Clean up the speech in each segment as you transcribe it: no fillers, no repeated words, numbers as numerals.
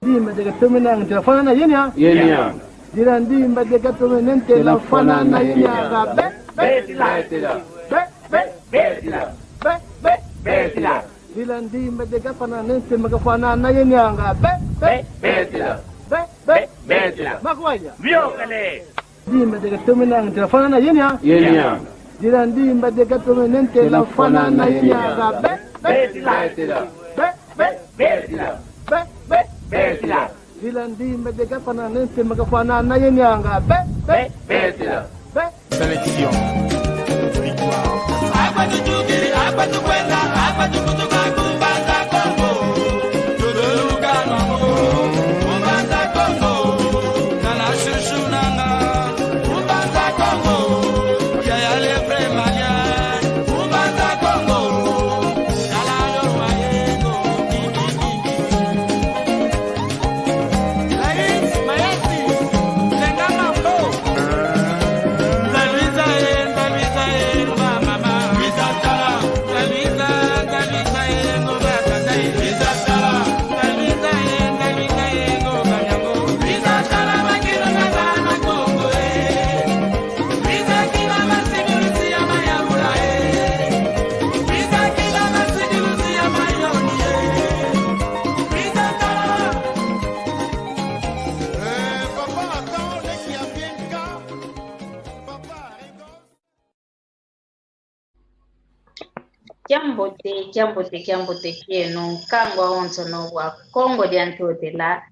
Dimba de katumenang telefona yenya. Yenya. Diran dimba de katumenang telefona yenya ga be. Betila. Betila. Diran dimba de katumenang telefona yenya ga be. Betila. Betila. Makwaya. Viokale. Dimba de katumenang telefona yenya. Yenya. Diran dimba de katumenang telefona yenya ga be. Betila. Betila. Betila. Dilan dimba de katumenang telefona yenya ga be. Betila. Sélection. Jambote kieno kangwa onso no wa Kongo diantote la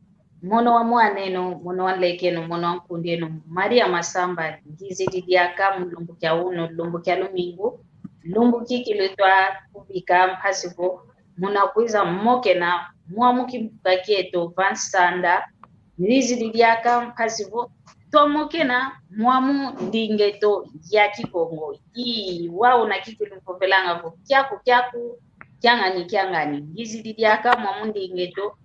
mono wa mwaneno mono wa lekeno mono wa kundeno Maria Masamba gizi didiaka mulumbu kya uno lumbu kya lumingu lumbu kikilitwa kubika mpasivo muna kuiza mmoke na mwamuki mkaketo vansanda gizi didiaka mpasivo tomokena mwamu ndingeto ya Kikongo wao na kikilipopelanga vo kyaku kyangani gizi didiaka mwamu ndingeto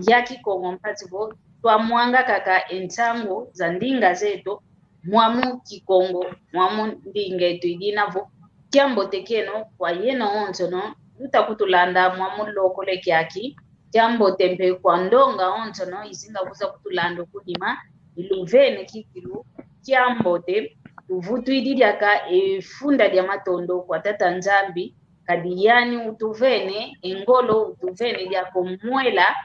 ya Kikongo mpasivo twamwanga kaka entango za ndinga zeto mwamu Kikongo mwamu ndingeto idinavo kyambote keno kwa yena onzo no utakutulanda mwamu lokole kyaki kyambote mpe kwa ndonga onzo no izinga kuza kutulanda kudima iluvene kikilu kyambote uvutu ididiaka efunda dia matondo kwa tata Nzambi kadiyani utuvene engolo utuvene dia komwela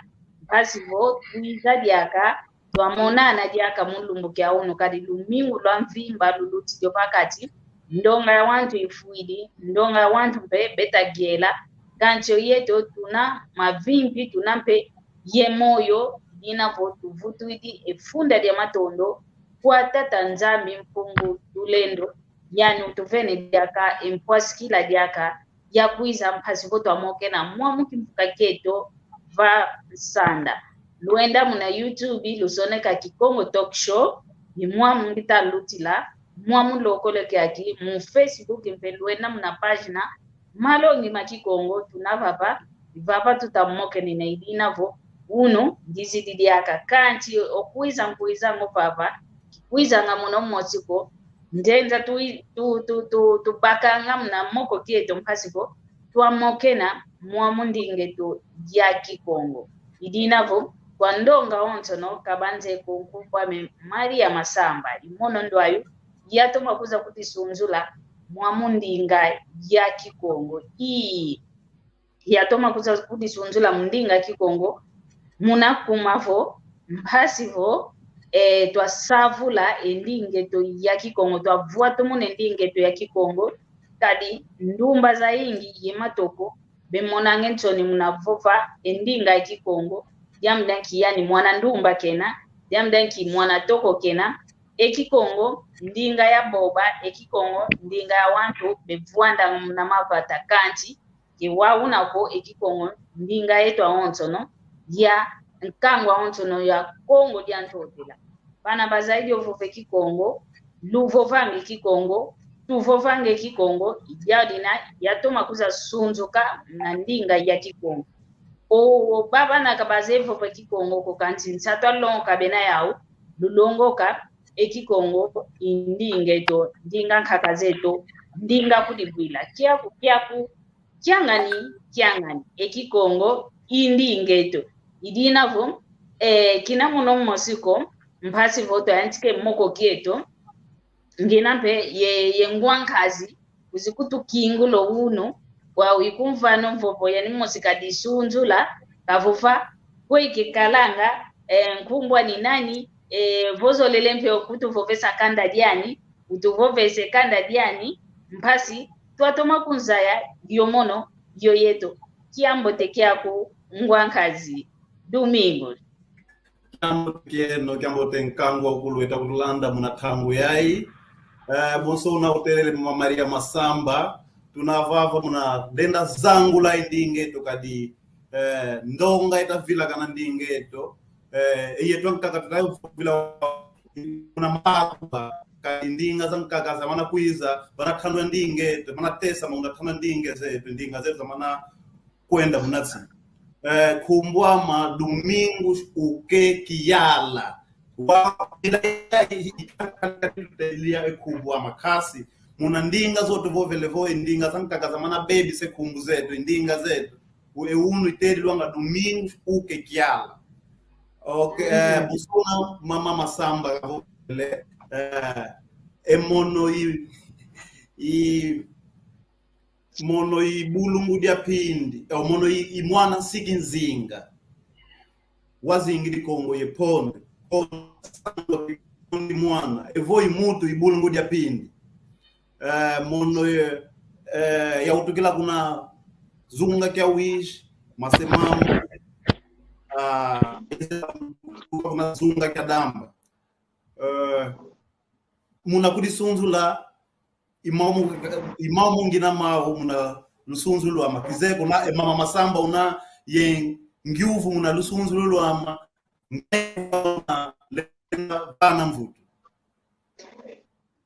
basivo tuiza diaka twamonana diaka mulumbu kya uno kadi lumingu lwa mvimba luluti dio pakati ndonga ya wantu ifuidi ndonga ya wantu mpe betagiela kancho yeto tuna mavimpi tunampe ye moyo inavo tuvutu idi efunda dia matondo kwa tata Nzambi mpungu tulendo yani utuvene diaka empwasikila diaka ya kuiza mpasivo twamoke na mwamuki mpukaketo va sanda luenda muna YouTube lusoneka Kikongo Talk Show ni mwamu ngita lutila mwamu lokole kyaki mu Facebook mpeluenda muna pagina malongi makikongo tunavapa ivapa tutamoke ni naidinavo uno gizi didiaka kanti okuiza mpuiza ngopapa kuiza nga muno mmotsiko ndenza tu bakanga mna moko kieto mpasivo twamokena mwamu ndingeto ya Kikongo idinavo kwa ndonga onso no kabanze kumpwa Maria Masamba imono ndwayo yatoma kuza kutisunzula mwamu ndinga ya Kikongo yatoma kuza kutisunzula mndinga Kikongo muna kumavo mpasivo twasavula endingeto ya Kikongo twavua tumune ndingeto ya Kikongo kadi ndumba za ingi yematoko bemonange ntoni munavova endinga ya Kikongo yamdanki yani mwana ndumba kena yamdanki mwana toko kena Kikongo ndinga ya boba Kikongo ndinga ya wantu bevuanda na mavata kanti ke waunako Kikongo ndinga yetu aonsono ya nkangwa ontono ya Kongo diantotela bana bazaidi ovove Kikongo luvovange Kikongo tuvovange Kikongo yadina yatoma kuza sunzuka na ndinga ya Kikongo o baba na kabazevo pa Kikongo ko kanti nsatwa longa bena yao lulongoka Kikongo indingeto ndinga nkakazeto ndinga kudibwila kyaku kyangani Kikongo indingeto idinavo kina muno mosiko mpasi voto antike moko kieto nginampe ye ngwankazi uzikutu kingulo uno wa wikumvano mvovo yani mosika disunzula kavufa kweke kalanga nkumbwa ni nani vozo lelempe okutu vovesa kanda diani utuvovese kanda diani mpasi twatoma kunzaya diomono dio yeto kiambo tekiaku ngwankazi Domingo kiambo tenkangwa kulueta kulanda muna tangu yai bonso una hotel Mama Maria Masamba tunavava muna denda zangu la indinge to kadi ndonga ita vila kana ndinge to yetu nkaka tutayo vila kuna makwa kadi ndinga zankaka zamana kuiza bana thandwa ndinge to bana tesa muna thandwa ndinge zetu ndinga zetu zamana kwenda munatsi kumbwa ma Domingo uke kiyala wa ile kubwa makasi muna ndinga zote vovelevo ndinga sankaka zamana baby se kumbu zetu ndinga zetu unu itedi lwanga Domingo uke kiyala okay busona Mama Masamba vovele emono mono ibulungu dia pindi mono imwana sikinzinga wazingiri Kongo yeponde mwana evo imutu ibulungu dia pindi mono ya utukila kuna zunga kia wish masemamu kuna zunga kia damba muna kudisunzula imamu ngina mao muna lusunzulu ama kizeko na Mama Masamba una ye ngiuvu muna lusunzulu ama bana mvuto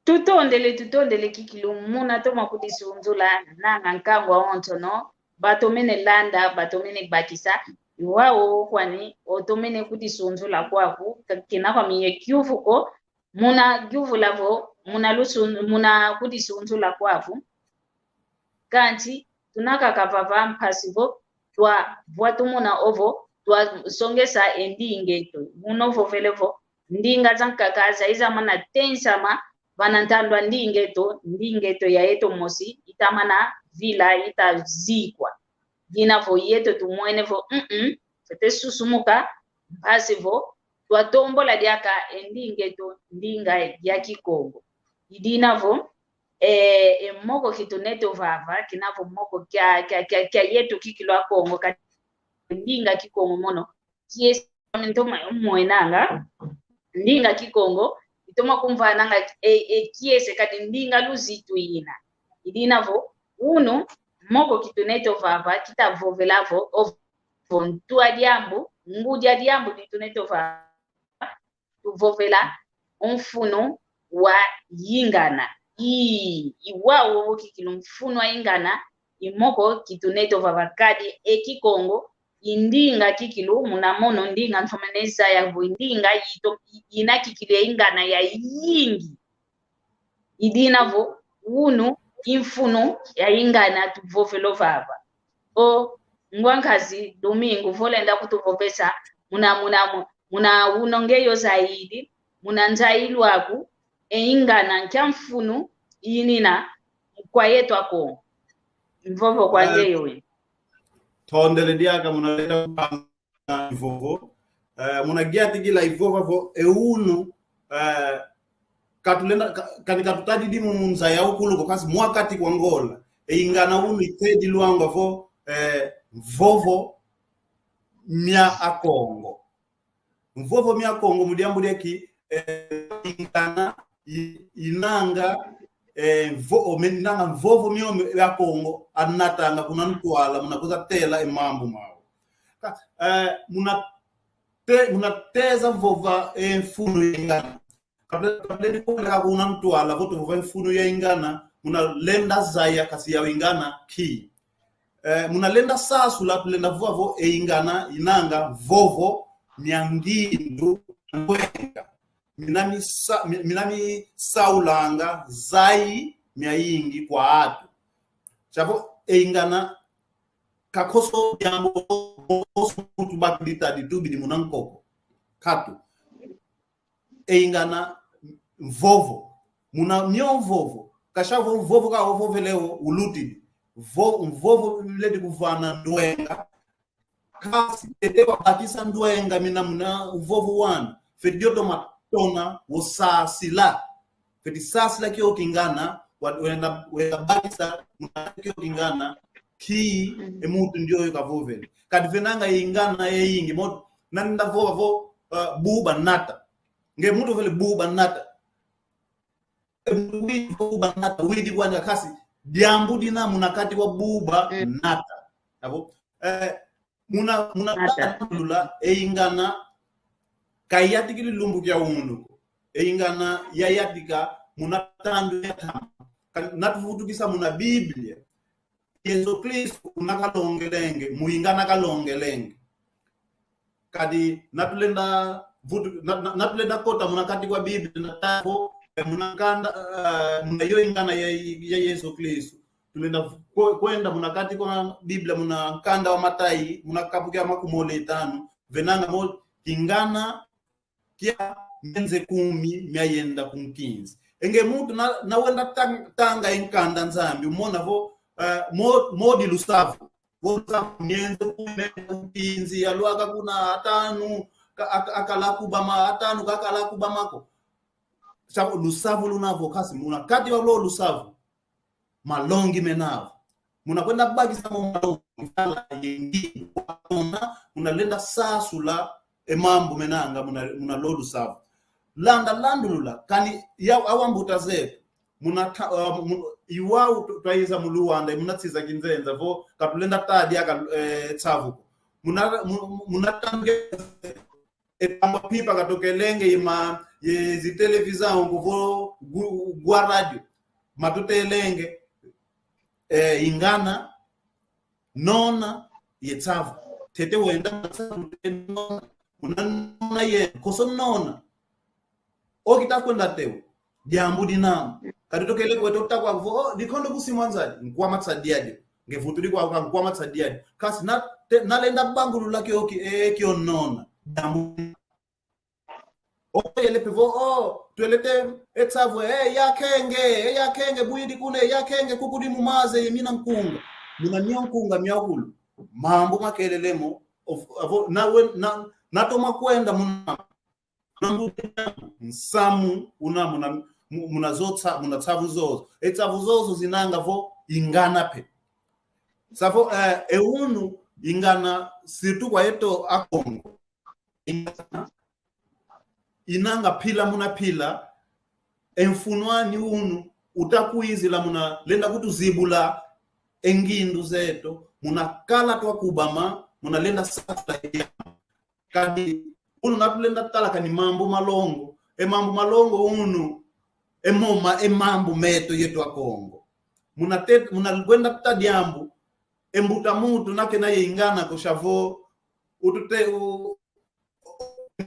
tutondele kikilu muna toma kudisunzula nanga nkangwa onto no batomene landa batomene bakisa wao kwani otomene kudisunzula kwaku kinakwa miye kyuvu ko muna gyuvu lavo muna kudisunzula kwavu kanti tunakakavava mpasivo twa vwatumuna ovo twa songesa endingeto munovo velevo ndinga zankakaza izamana tensama vanantandwa ndingeto ya eto mosi itamana vila itazikwa ginavo yeto tumwenevo fete susumuka mpasivo twatombola diaka endingeto ndinga ya Kikongo idinavo moko kituneto vava kinavo moko kya yetu kikilwa Kongo ndinga Kikongo mono kiesi ntoma mwenanga ndinga Kikongo itoma kumva nanga kiese kati ndinga luzitu ina idinavo uno moko kituneto vava kitavovelavo ovontua diambu ngudia diambu kituneto vava tuvovela umfuno wa yingana iwawo kikilu mfuno wa yingana imoko kituneto vavakadi Kikongo indinga kikilu munamono ndinga ntomeneza ya ndinga ina kikilu yingana ya yingi idinavo unu imfuno ya yingana tuvovelo vava ngwankazi Domingo volenda kutuvovesa muna unongeyo zaidi muna nzailwaku ingana nkyamfunu inina kwa yetu ako mvovo kwa ngeyo tondele diaka muna leta ivovo muna giati gila ivovo vo eunu katulenda katutadi dimu munza ya ukuluko kasi mwakati kwa ngola ingana unu itedi luanga vo vovo mia akongo mvovo mia Kongo mudiambu deki ingana inanga menanga mvovo mio ya Kongo anatanga kuna ntwala munakuza tela emambo mao munateza mvova mfuno ingana kabla kwa kuna ntwala voto mvova mfuno ya ingana munalenda zaya kasi ya ingana ki munalenda sasu la kulenda vovo ingana inanga vovo nyangindu ngwenga minami saulanga zai myayingi kwa atu chavo ingana kakoso jambo mutu bakilita ditubi di munankoko katu ingana mvovo muna mio mvovo kasha mvovo ka mvovo leo uluti mvovo ledi kuvana ndwenga kasi etewa batisa ndwenga mina muna mvovo wan fedioto matona wosasila fedi sasila kio kingana wenda batisa muna kio kingana ki emutu ndio yokavovele kadvenanga ingana yingi mo nanda vovo buba nata nge mutu vele buba nata buba nata widi kwanja kasi diambu dina munakati wa buba nata yabo muna lula ingana kayati kili lumbu kya umundu ingana yayatika muna tandu yata natufutu kisa muna Biblia Yesu Kristo unakalongelenge muingana kalongelenge kadi natulenda kota munakati kwa Biblia natako munakanda munayo ingana ya Yesu Kristo tulenda kwenda munakati kwa Biblia munakanda wa Matai munakapukia makumole 5 venanga mo ingana kia menze 10 myayenda kumkinzi enge mutu na wenda tanga inkanda nzambi umona vo modi lusafu woza mienze kumkinzi yaluaka kuna 5 akalakuba 5 kakalakuba mako sabu lusafu lunavo kasi munakati wa lo lusafu malongi menavo munakwenda bagi sama malongi yengi munalenda sasula emambo menanga muna lo lusafu landulula kani ya awambuta zetu iwau twaiza muluwanda munatsiza kinzenza vo katulenda tadi aka tsavu munatange etamba pipa katokelenge ima yezi televizao nguvo gwa radio matutelenge ingana nona yetsavu tete wenda munana ye kosonona okitakwenda tewe jambu dinamu katitokele kweto takwa vo dikondo kusimwanza nkwa matsadiaje ngevutuli kwa nkwa matsadiaje kasi nalenda bangulu lake kionona jambu oyele pivo twelete etsavu yakenge buidi kune yakenge kukudi mumaze yimina nkunga muna nkunga myakulu mambo makelelemo natoma kwenda muna nsamu muna tsavu zozo etsavu zozo zinanga vo ingana pe savo eunu ingana situ kwa yeto akongo inanga pila muna pila enfunwani unu utakuizila muna lenda kutuzibula engindu zeto muna kala twa kubama muna lenda sasa kadi unu natulenda talaka ni mambo malongo malongo unu emambo meto yetu wa Kongo muna kwenda tadiambu embuta mutu nake na ingana kushavo utute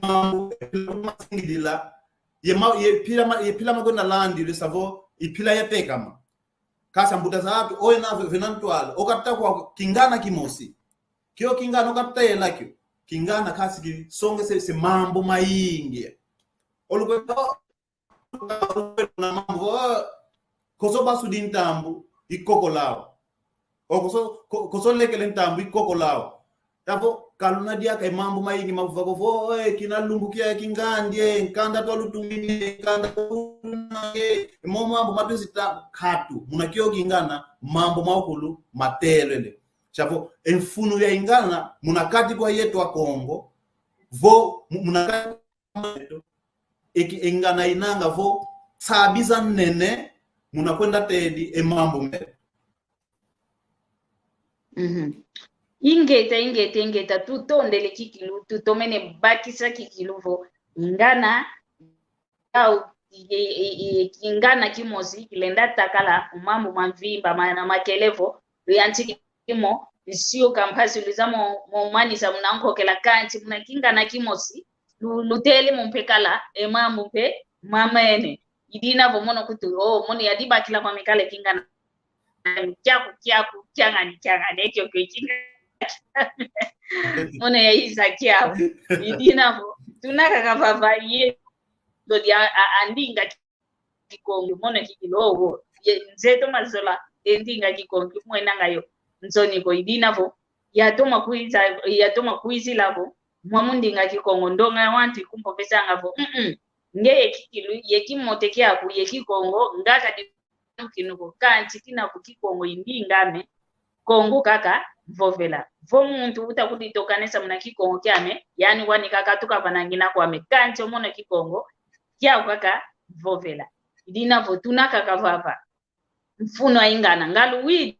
mambo masingidila ye pila magona landi le savo ipila yatekama kasa mbuta za watu oye na venantwala okata kwa kingana kimosi kio kingana okata yelakyo kingana kasi ki songe se mambo maingi olukwe na mambo koso basu dintambu ikoko lao koso lekele ntambu ikoko lao tapo kaluna dia kai mambo maingi mavako vo kinalumbukia kingandie nkanda twalutumini nkanda tunage mambo matuzi katu munakio kingana mambo maukulu matelele chapo enfunu ya ingana munakati kwa yetu wa Kongo vo munakati ingana inanga vo sabiza nene munakwenda tedi emambo me ingeta tutondele kikilu tutomene bakisa kikilu vo ingana au ingana kimozi kilenda takala mambo mavimba na makelevo yanti kimo sio kampasi ulizamo momani za mnanko kela kanti mnakinga na kimosi lutele mumpekala emambo mpe mamene idina vomono kutu moni yadiba kila kwa mikale kinga na kyaku kyanga nekyo kinga mone yaisa kyao idina vo tunaka kavava ye do dia andinga kikongo mona kikilogo nzeto mazola endinga kikongo mwena ngayo nzoni ko idinavo yatoma kuizi lavo mwamundinga kikongo ndonga wanti kumpo pesanga vo nge kikilu yekimote kyaku yekikongo ngaka kinuko kanti kinako kikongo indingame kongo kaka vovela vo muntu utakuti tokanesa muna kikongo kyame yani wani kaka tukavanangina kwame kanti omona kikongo kya kaka vovela idina vo tunaka kavava mfuno aingana ngaluwi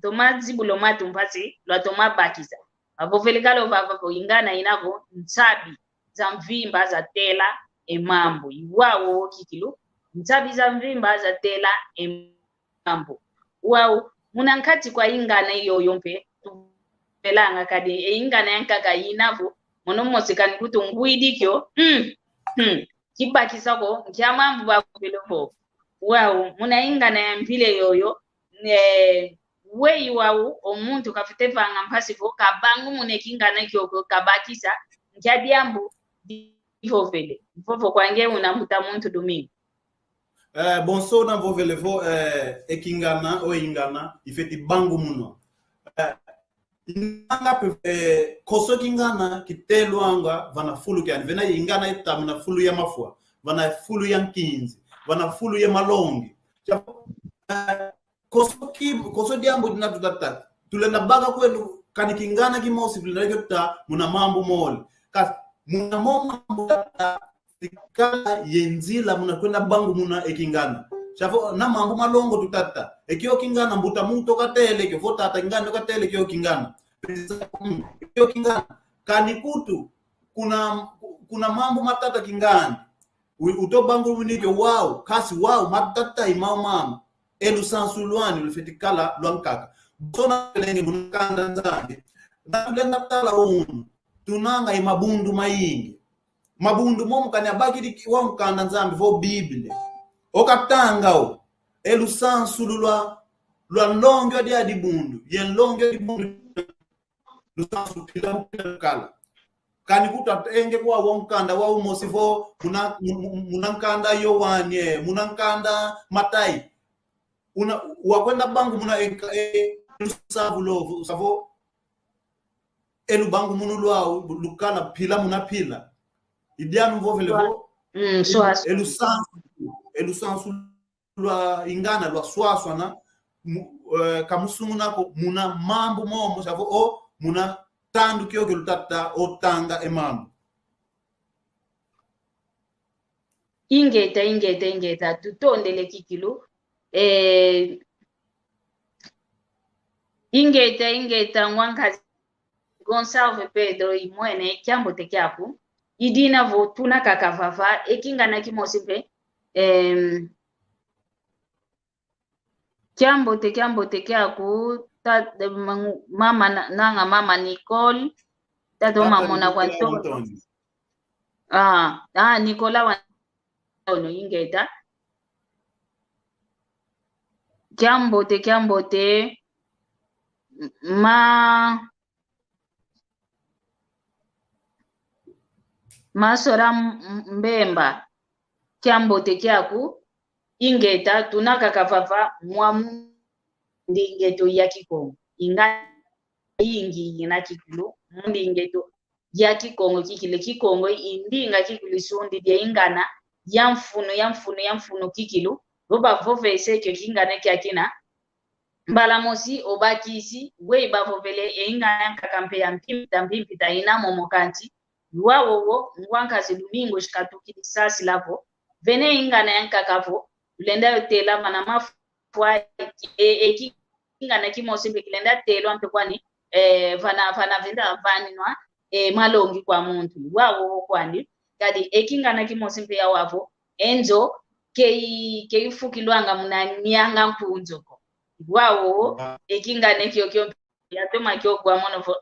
toma zibulo matu mpasi lwa toma bakiza avovele kalo vava vo ingana inavo ntsabi za mvimba za tela emambo iwawo kikilu ntsabi za mvimba za tela emambo wao munankati kwa ingana iyo yompe pelanga kadi ingana yankaka inavo monomosekani kuto nguidikyo kibakisako nkyamambo bakubelobo wao muna ingana ya mpile yoyo wei wao omuntu kafite vanga mpasivo kabangu munekingana kyoko kabakisa nkyadiambu divovele vovo kwange unamuta muntu domingo. Bonso na vovele vo ekingana o ingana ifeti bangu muno ingana koso kingana kitelwanga vana fulu kyani vena ingana itamina fulu ya mafua vana fulu ya nkinzi vana fulu ya malongi koso diambo dinatutata tulenda baga kwenu kani kingana kimosi tulenda muna mambo mole kasi muna mambo tata tikala yenzila muna kwenda bangu muna ekingana chavo na mambo malongo tutata ekyo kingana mbuta muto katele kyo votata kingana katele kyo kingana kyo kingana kani kutu kuna mambo matata kingana uto bangu munike wow kasi wow matata imao mama elu sansulwani ulifetikala lwankaka sona lenge munakanda nzambi ndalenda tala unu tunanga imabundu mayingi mabundu momu kani abakiri wa mkanda nzambi vo biblia okatanga o elu sansulwa lwa nlongyo dia dibundu yen longyo dibundu lusansu kala kani kutatenge kwa womkanda wa umosivo munankanda yowanie munankanda matai wakwenda bangu muna savulo savo elu bangu munulwa lukala pila muna pila idianu vovele vo elu sansu lwa ingana lwa swaswa na kamusungu nako muna mambo momo savo o muna tandu kyoke lutata o tanga emambo ingeta tutondele kikilu ingeta ngwankazi Gonçalves Pedro imwene kyambo tekyaku idina vo tuna kakavava ekingana kimosipe kyambo tekyaku mama nanga mama Nicole tato mamona kwanto Nicola wano ingeta kyambo te masora mbemba kyambo te kyaku ingeta tunaka kavava mwamu ndingeto ya kikongo inga ingi na kikulu ndingeto ya kikongo kikile kikongo indinga kikulu sundi dia ingana ya mfuno kikilu roba vovese kyo kingana kyakina mbalamosi obakisi we bavovele ingana kakampe ya mpimta ina momokanti wawo ngwankazi Domingo shikatukili sasi lavo vene ingana yankakavo lenda yotela mana mafua ingana kimosibe kilenda telo ampe kwani vana venda vaninwa malongi kwa muntu wawo kwani kadi ekingana kimosimbe ya wavo enzo keifukilwanga muna nyanga nkunzoko wawo ekingana kyo yatoma kyo kwa monofo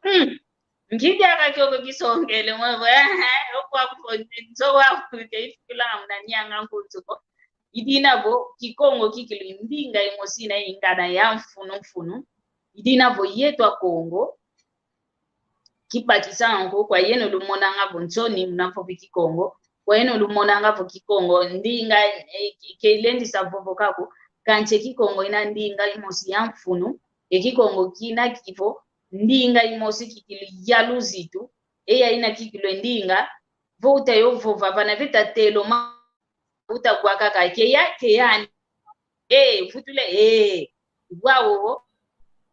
ngidaka kyo kisongele mwevo okwa so wa keifukilwanga muna nyanga nkunzoko idinavo kikongo kikilu ndinga imosina ingana ya mfunu idinavo yetwa Kongo kipa kisango kwa yeno lumona ngavo nsoni mnafo Kikongo kwa yeno lumona ngavo Kikongo ndinga keilendi savovo kako kanche Kikongo ina ndinga imosi ya mfunu Kikongo kina kifo ndinga imosi kikili yaluzitu eya ina kikilo ndinga vota yovo vavana vita telo ma uta kwa kaka keyani futule wawo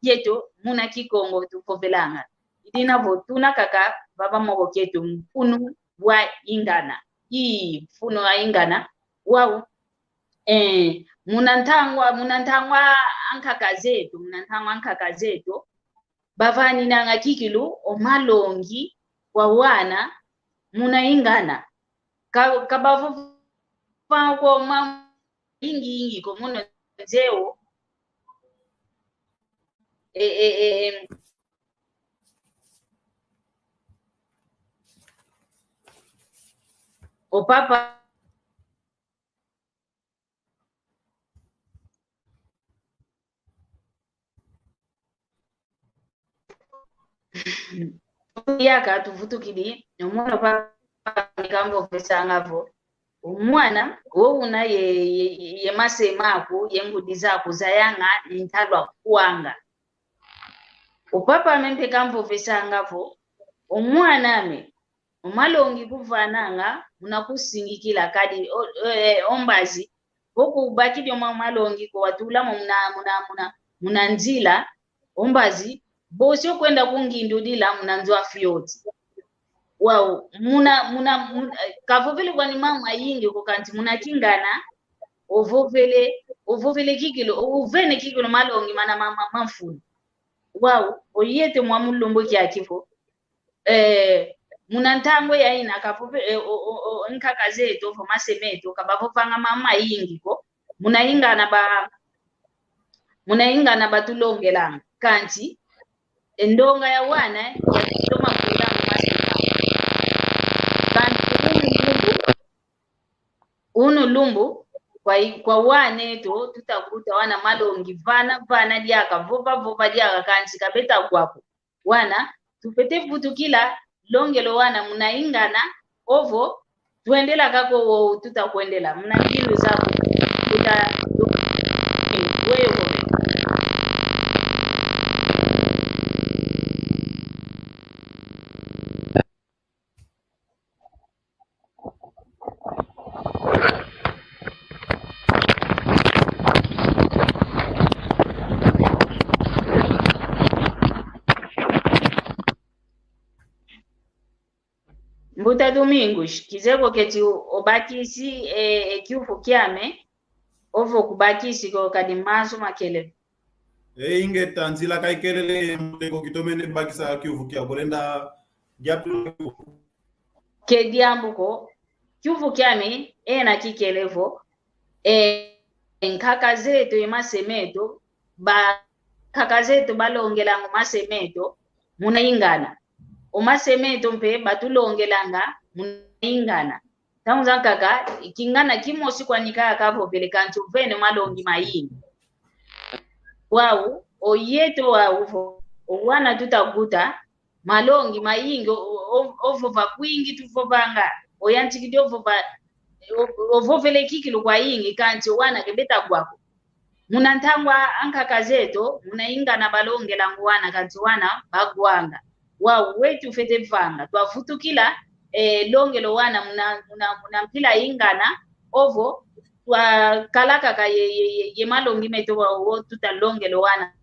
yeto muna Kikongo tukovelanga idina votuna kaka baba moko ketu mfunu wa ingana mfuno wa ingana wawo munantangwa ankaka zetu bavani nanga kikilu omalongi wa wana muna ingana kabavu kwa ma ingi ko muno zeo o papa yaka tuvutukili nomono papa nikambo pesangavo umwana wouna ye masemaku yengudi zako zayanga ntalwa kuanga upapa amempe kampo pesangavo umwana ame umalongi kuvananga munakusingikila kadi ombazi boku bakidi omalongi ko watula muna nzila ombazi bosi okwenda kungindudila munanzwa fioti wow muna kavovele kwani mama yingi ko kanti muna kingana ovovele kikilo uvene kikilo malongi mana mama mafuni wow oyete mwamulumbo kyakifo muna ntango ya ina kavovele nkaka zetu vo masemeto kabavovanga mama yingi ko muna ingana batulongelanga kanti endonga ya wana ya toma kula masema kanti uno lumbu kwa wane to tutakuta wana malongi vana diaka vova diaka kanti kabeta kwapo wana tupete futukila longelo wana munaingana ovo tuendela kako tutakwendela muna kilu zako wewe Mbuta Domingos kizeko keti obakisi kiufu kyame ovo kubakisi ko kadimazo makele inge tanzila kaikelele mteko kitomene bakisa kiufu kya bolenda gyatu ke diambuko kiufu kyame na kikelevo nkaka zetu emasemeto kaka zetu balongela mu masemeto munaingana omasemeto mpe batulongelanga munaingana tamuza kaka kingana kimosi kwa nikaka kapo pelekantu vene malongi mayingi wao oyeto wao owana tutakuta malongi mayingi ovova kwingi tuvovanga oyantikidi ovovele kikilu kwa yingi kanti wana kebeta kwako munantangwa ankaka zetu munaingana balongelangu wana kanti wana bagwanga wao wetu fete vanga twafutukila longelo wana muna mpila ingana ovo twa kalaka ka ye malongi meto wa tuta longelo wana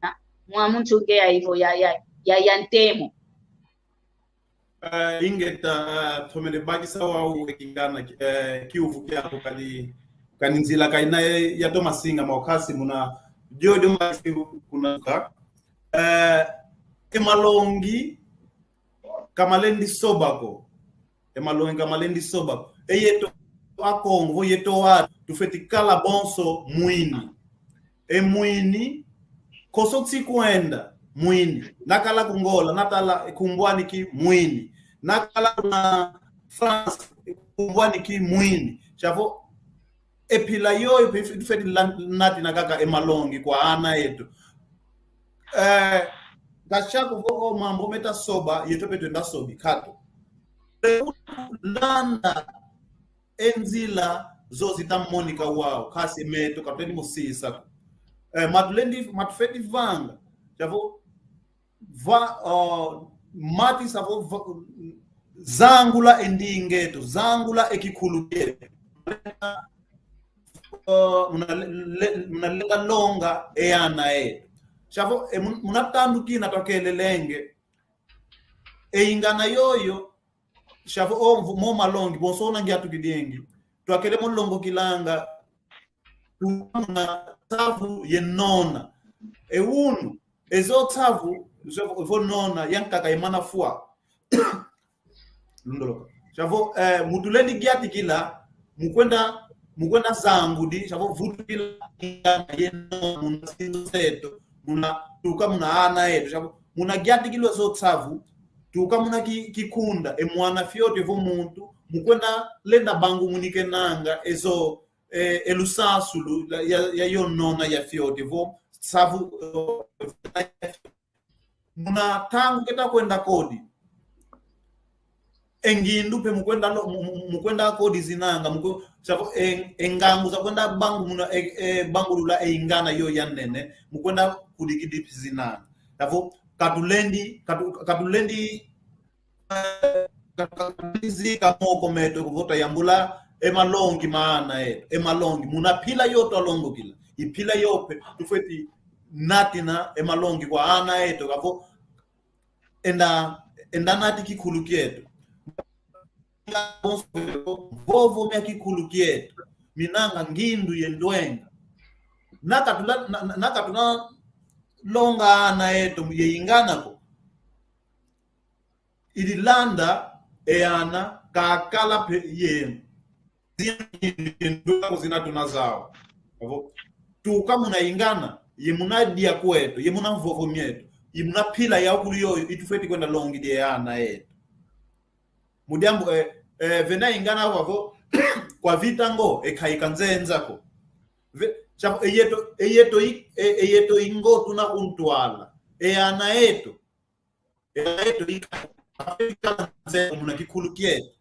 mwa mchungea hivyo ya ntemo ingeta thomele bakisa wa wekingana kiufu kyako kani nzila kaina ya tomasinga maokasi muna jojo masi kuna emalongi kamalendi sobako emalongi kamalendi sobako eyeto akongo yeto wa tufetikala bonso mwini mwini kosotsi kuenda mwini nakala kungola natala kumbwani ki mwini nakala na France kumbwani ki mwini chavo epila yo tufeti nati nakaka emalongi kwa ana yetu kashako vo mambo meta soba yetope twenda sobi kato landa enzila zozita Monica wao kasi meto kapteni musisa matufeti vanga chavo va mati savo zangula endingeto zangula ekikhulukele unalenga longa eyana chavo munatandukina tokelelenge eingana yoyo chavo omvu mo malongi bonsona ngiatu kidengi twakele molongo kilanga tuna tavu yenona unu ezo tavu vo nona yankaka imana fua lundoloka chavo mutulendi giati kila mukwenda zangu di chavo vutu kila yenona muna sinzo seto muna tuka muna ana eto chavo muna giati kilo zo tavu tuka muna kikunda mwana fyote vo muntu mukwenda lenda bangu munike nanga ezo elusasulu ya yonona ya fyote vo savu muna tangu keta kwenda kodi engindu pe mukwenda kodi zinanga savu engangu za kwenda bangu muna bangu lula ingana yo yanene mukwenda kudikidi zinanga savu katulendi zika moko meto kuvota yambula emalongi maana emalongi muna pila yoto alongo kila ipila yope tufeti natina emalongi kwa ana eto kavo enda nati kikhulukieto vovo mya kikhulukieto minanga ngindu yendwenga nakatuna longa ana eto yeingana ko ililanda eana kakala pe yenu zindu zinatuna zao tuka muna ingana yemuna dia kwetu yemuna mvovo myetu yemuna pila ya ukulu yoyo itufeti kwenda longi dia ana eto mudiambo vena ingana wavo kwa vitango ekaika nzenzako chapo eyeto ingo tuna kuntwala eana eto muna kikhulukie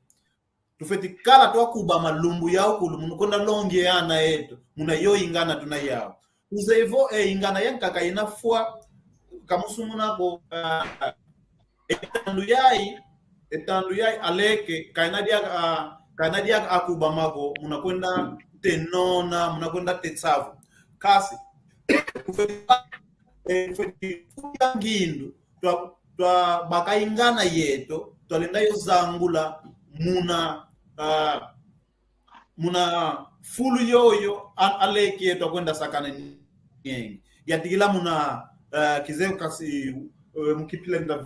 tufeti kala twakuba malumbu yao kulu munukonda longi yana eto muna yo ingana tuna yao uzevo ingana yankaka inafua kamusumunako etandu yai aleke kainadia akuba mako munakwenda tenona munakwenda tetsavu kasi tufeti ngindu twa bakaingana yeto twalenda yo zangula muna fulu yoyo aleki yeto kwenda sakana nyengi yatikila muna kizeo kasi mukipile nda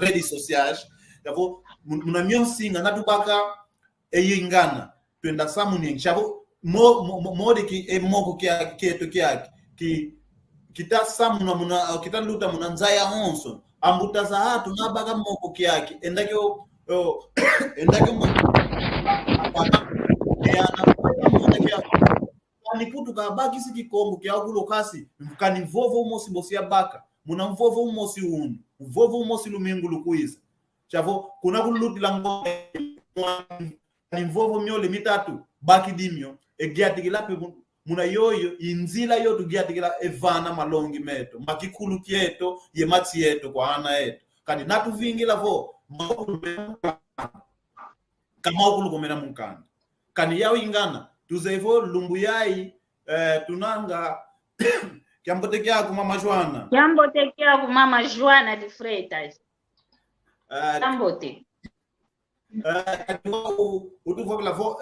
ready sociage yavo muna mionsinga natubaka eyingana twenda samu nyengi chavo mode ki moko kieto ki kita samuna muna kita luta muna nzaya honso ambuta za hatu nabaka moko kiaki endakyo ni kutu kabaki siki kongo kia kulo kasi mkani vovo umosi mbosi ya baka muna mvovo umosi unu mvovo umosi lumingu lukuiza chavo kuna kuluti lango ni mvovo miole mitatu baki dimyo egiati kilape muna yoyo inzila yotu giatikila evana malongi meto makikulu kieto yemati yeto kwa ana yeto kani natu vingila vo kama okulu komera mukanda kani yao ingana tuzevo lumbu yai tunanga kiambote kyako mama Joana de Freitas kiambote utuvokela vo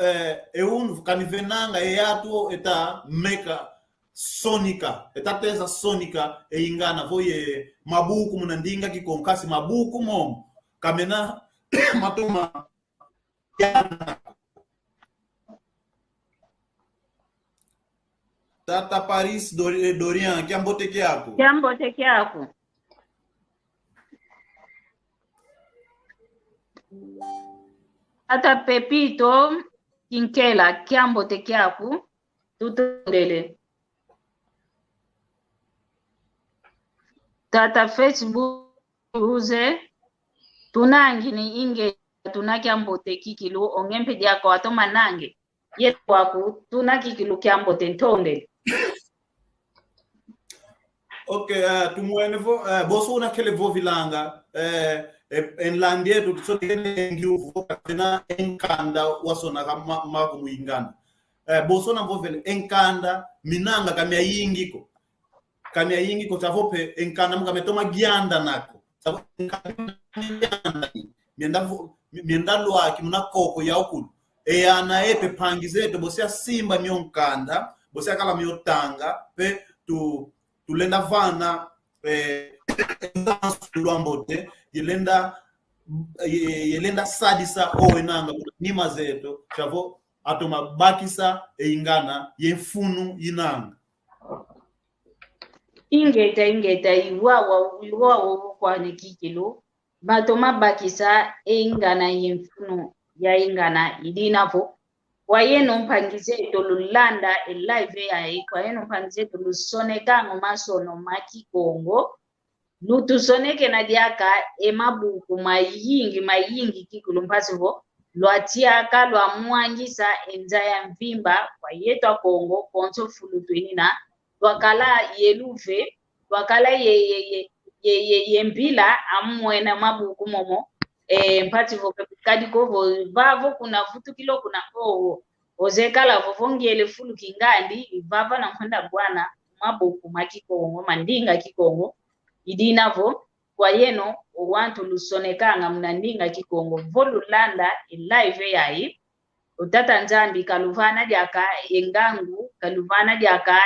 eunu kanivenanga eyatu eta meka sonika eta teza sonika eingana voye mabuku munandinga kikonkasi mabuku mom kamena matuma yana Tata Paris Dorian kiambote kyako Tata Pepito Kinkela kiambote kyako tutondele Tata Facebook uze tunangi ni inge tunakyambote kikilu ongempe diako atoma nange yetu waku tunakikilu kyambote ntonde. Okay, tumwenevo boso una kele vovilanga en landie tu so tene ngiu kana enkanda wasona kama magu muingana boso na vovel enkanda minanga kamya yingiko tavope enkanda mga metoma gianda nako tavo enkanda mienda lwa kimuna koko ya okulu ana epe pangizeto bosia simba myonkanda bosia kala myotanga pe tulenda vana luambote yelenda sadisa owenanga nima zeto chavo atoma bakisa ingana yefunu inanga ingeta iwawa kwa nikikilu batoma bakisa ingana yefunu ya ingana idinavo kwa yeno mpangize lulanda live ya kwa yeno mpangize lusoneka ngomasono maki Kongo lutusoneke na diaka emabuku mayingi kikulu mpasivo lwatiaka lwa mwangisa enza ya mvimba kwa yetu Kongo konso fulutwenina lwakala yeluve lwakala yembila amwena mabuku momo mpativo kadikovo vavo kuna vutu kilo kuna ozekala vovongele fulu kingandi vava na mwenda bwana mabuku makikongo mandinga kikongo idinavo kwa yeno wantu lusonekanga mnandinga kikongo volulanda live yayi utata nzambi kaluvana diaka engangu kaluvana diaka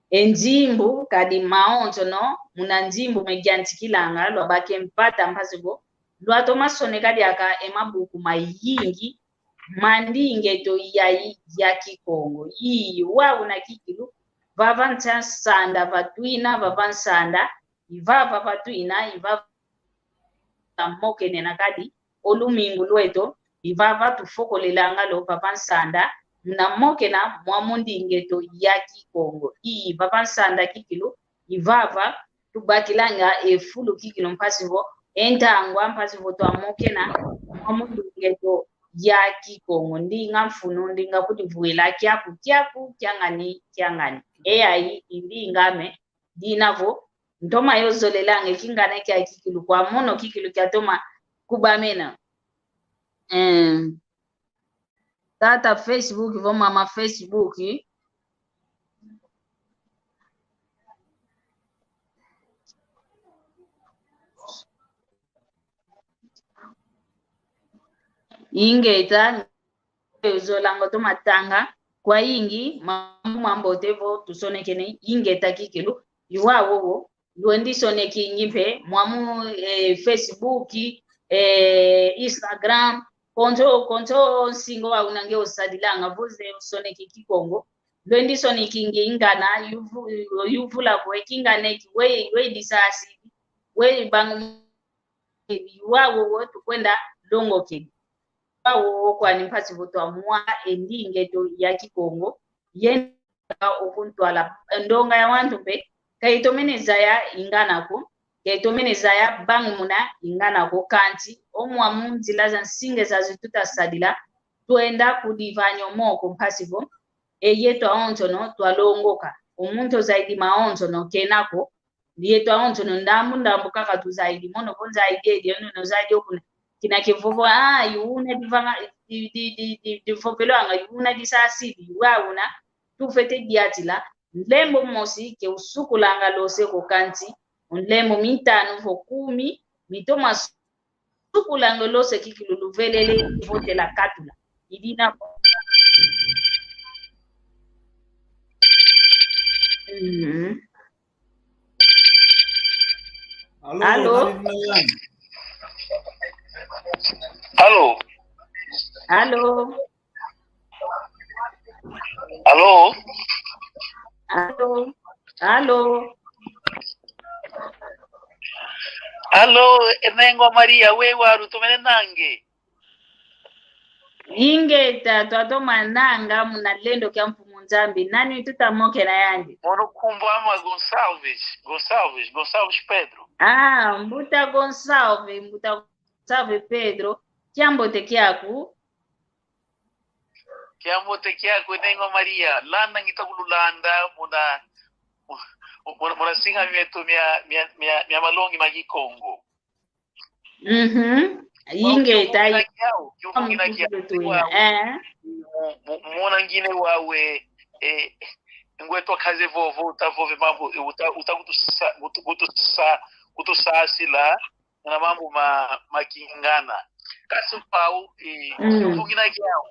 enjimbu kadi maonzo no muna njimbu megiantikilanga lwabake mpata mpasivo lwatoma soneka diaka emabuku mayingi mandinge to ya kikongo iyi wawu na kikilu vavancha sanda vatwina vavansanda ivava vatwina ivava mokene na kadi olumingu lweto ivava tufokolelanga lo vavansanda na mokena mwamundinge to ya kikongo iyi vavansanda kikilu ivava tubakilanga efulu kikilu mpasivo entangwa mpasivo to amokena mwamundinge to ya kikongo ndinga mfuno ndinga kuti vuela kyaku kyangani eyayi indingame dinavo ntoma yozolelange kingane kya kikilu kwa mono kikilu kya toma kubamena tata Facebook vo mama Facebook ingeta yozolango tomatanga kwa ingi mambo tevo tusonekene ingeta kikilu iwawo luendisoneki nyimpe mwamu Facebook Instagram konto singo wa unange osadilanga vuze usoneki kikongo luendisoneki ingana yuvula kwe kinganeki we disasi we bangu iwawo tukwenda longo kidi wawo kwa nimpasi voto amua endinge to ya kikongo yenda okuntwala ndonga ya wantu pe kaitomeneza ya inganako kaitomeneza ya bangmuna inganako kanti omwa munzila za nsinge za zituta sadila tuenda kudivanyo moko mpasivo yeto aontono twalongoka omuntu zaidi maontono kenako yeto aontono ndambu kaka tu zaidi mono konza zaidi yono zaidi okuna kina kivovo yuna divanga divovelo anga yuna disasidi wauna tufete diatila lembo mosi ke usukulanga lose ko kanti lembo mitano vo 10 mitoma sukulanga lose kikiluluvelele vote la katula idina Allo. Allo. Allo. Allo. Allo. Allo. Allo, Enengo Maria, we waru tumene nange. Ingeta twatoma nanga munalendo kya mpumunzambi nani tutamoke na yandi. Mono kumbama Gonçalves Pedro. Mbuta Gonçalves Pedro. Kiambote kyaku? Kiambote kyaku nengo Maria. Landa ngitakululanda muna singa mietu mia malongi magikongo. Ingeta muna ngine wawe ngweto kaze vovo utavove mambo utusasila na mambo makingana kasi pau ngina kyao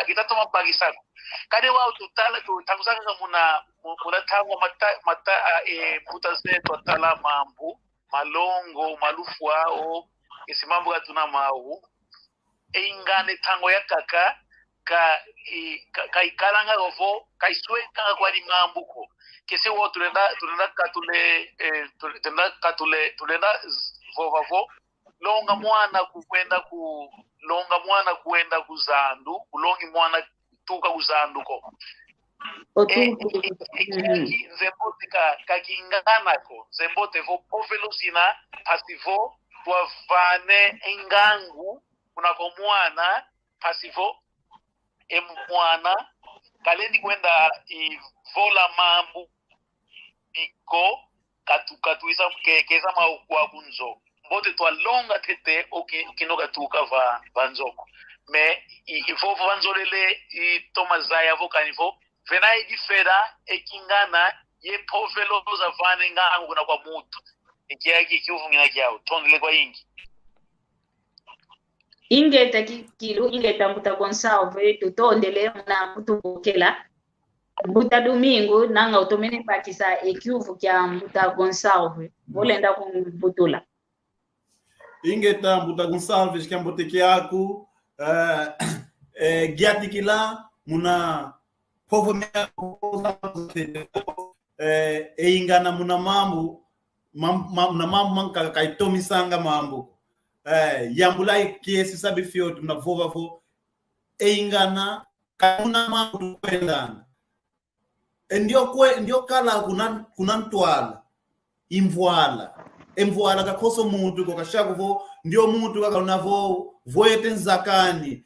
kita toma pagisako kade wao tutala tutangusanga muna tango mata mutazeto atala mambo malongo malufu ao isi mambo gatuna mau ingane tango ya kaka ka ikalanga ovo ka isweka kwa ni mambuko kese wo tulenda tulenda vovavo longa mwana kuenda kuzandu kulongi mwana tuka kuzandu ko zembote ka kingana ko zembote vo povelosina pasivo tuavane engangu kunako mwana pasivo mwana kalendi kwenda ivola mambu iko katuisa keza maukwa kunzo mbote twalonga tete kinoka tuka vanzoko me ivovo vanzolele tomazaya vokanivo vena edifera ekingana ye povelo za vane ngangu na kwa mutu ikiaki kiuvungina kiao tondele kwa ingi ingeta kilu ingeta mbuta Gonçalves tutondele na mutubokela mbuta domingo nanga utomene pakisa ekyuvu kya mbuta Gonçalves volenda kumbutula ingeta mbuta Gonçalves kya mbote kyako giatikila muna povo mea ingana muna mambo manka kaitomisanga mambo yambulai kiesi sabi fio tunavova vo ingana kuna mambo kwendana ndio kala kuna ntwala imvwala kakoso muntu ko kashako vo ndio muntu kaka unavo voete nzakani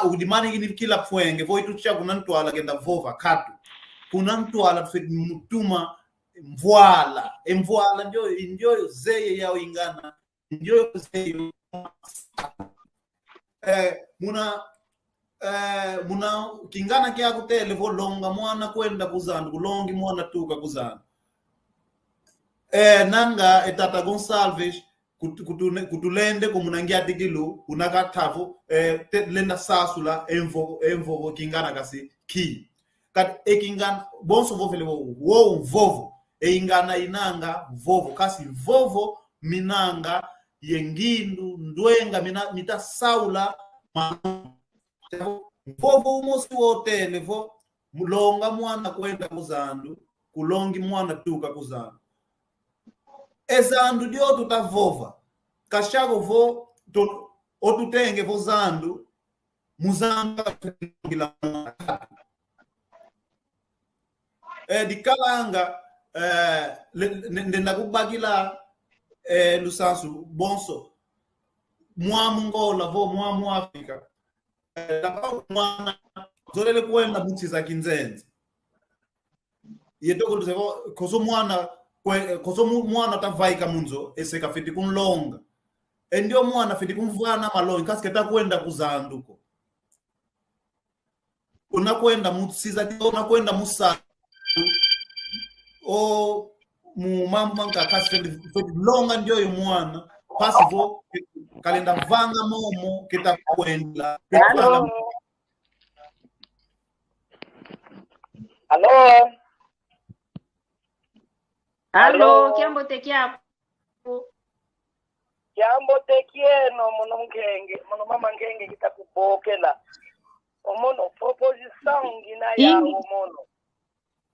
udimani ngini kila pwenge voitu cha kuna ntwala kenda vova katu kuna ntwala tufeti mutuma mvwala ndio zeye yao ingana ndio zeye muna kingana kya kutele volonga mwana kwenda kuzana kulongi mwana tuka kuzana nanga etata Gonçalves kutulende komunangia digilu unakatavo lenda sasula envo kingana kasi ki kat ekingana bonso vovele wo vovo ingana inanga vovo kasi vovo minanga yengindu ndwenga mita saula vovo umosi wotele vo mulonga mwana kwenda kuzandu kulongi mwana tuka kuzandu ezandu dio tutavova kashako vo otutenge vo zandu muzanga ngila dikalanga ndenda kubakila lusansu bonso mwamu ngola vo mwamu Afrika mwana zolele kwenda mutsi za kinzenze yetoko lusevo koso mwana tavaika munzo eseka fiti kunlonga ndio mwana fiti kumvana malongi kasiketa kwenda kuzanduko unakwenda mutsiza unakwenda musa o mumama ngakasi longa ndio yo mwana pasivo kalenda vanga momo kita kwenda Allo kiambote kyako Kiambote kieno mono mama ngenge kitakubokela omono proposition ngina ya omono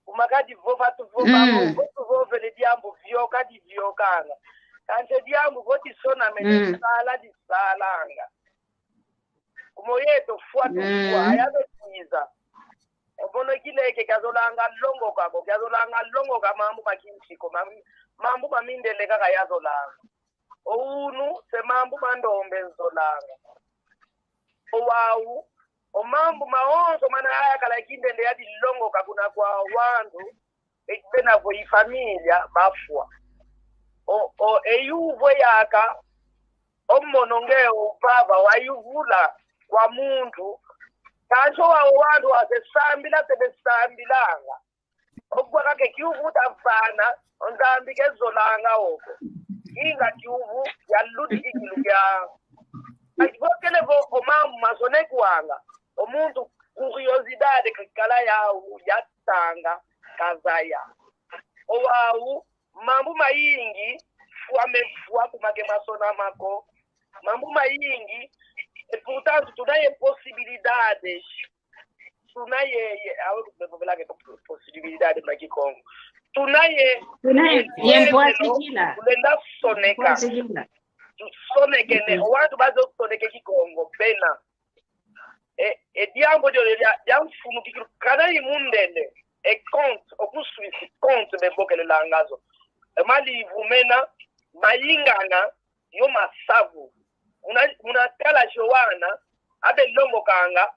umakadi vova tu vova le diambo vyoka di vyokanga kanje diambo voti sona mene sala di salanga kumoyeto fuatu fuwa yabe tiza obono kineke kazolanga longo ka mambu makinchiko mambu mamindele kaka yazolanga ounu se mambu mandombe nzolanga owawu omambu maonzo mana haya kala kindende yadi longo kakuna kwa wandu ekipena vo ifamilia bafwa eyuvo yaka omonongeo baba wayuvula kwa muntu kancho wa wandu wasesambila sebesambilanga okwa kake kiuvuta fana onzambi kezolanga oko inga kiuvu ya ludi ikilu ya akibokele vo omamu masone kuanga omuntu curiosidade kala yawu yatanga kazaya owawu mambu mayingi fuwa kumake masona mako mambu mayingi portanto tunaye possibilidades tunaye awe kubevelake possibilidade makikongo tunaye yempoasikila kulenda soneka sonekene owantu bazo soneke kikongo pena diambo ya mfumu kikiru kana imundele compte okusuisi compte bebokele langazo mali ivumena mayingana yo masavu munatala jowana abe longo kanga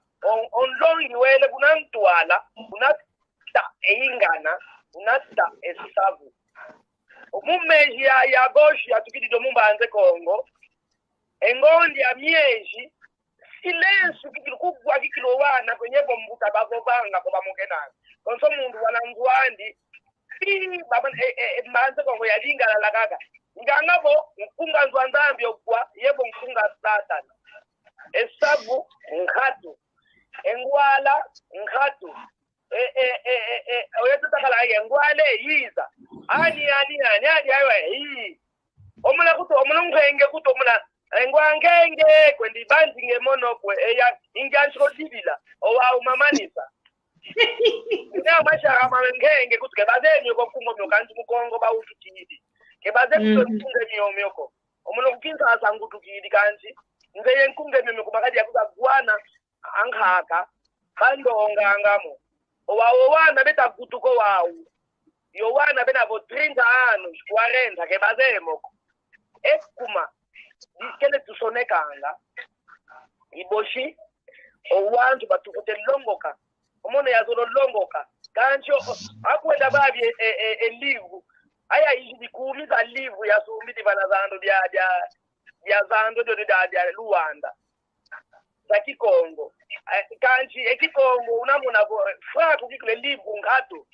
onlongi wele kunantwala kunata eingana kunata esavu omumeji ya goshi atukidi do mumbanze Kongo engondi ya mieji silensu kikilo kugwa kikilo wana kwenye bombuta bavovanga kwa bamongenana konso mundu wananguandi baba mbanze Kongo yadinga la kaka ngangabo mkunga nzwandambi okwa yebo mkunga satan esabu ngatu engwala ngatu oyeto takala ngwale yiza ani ayo yi omula kuto omula ngenge kuto omula ngwangenge kwendi bandi ngemono kwe eya ingancho dibila owa umamanisa ndio mashara mangenge kuto kebazenyo ko kungo myokanzi mukongo ba utukidi kebaze kutunge myomyoko omula kukinza asangu tukidi kanzi ngeye nkunge myomyoko makadi yakuza gwana anghaka bandonga angamo owawo wana beta kutuko wawu yo wana bena vo 30 anos 40 kebazemoko ekuma dikele tusonekanga iboshi owantu batukote longoka omono yazolo longoka kancho akwenda babye elivu aya yidi kuumiza livu ya sumiti bana zando dia zando dia Luanda za Kikongo kanchi ekikongo unamuna fra kukikule livu ngatu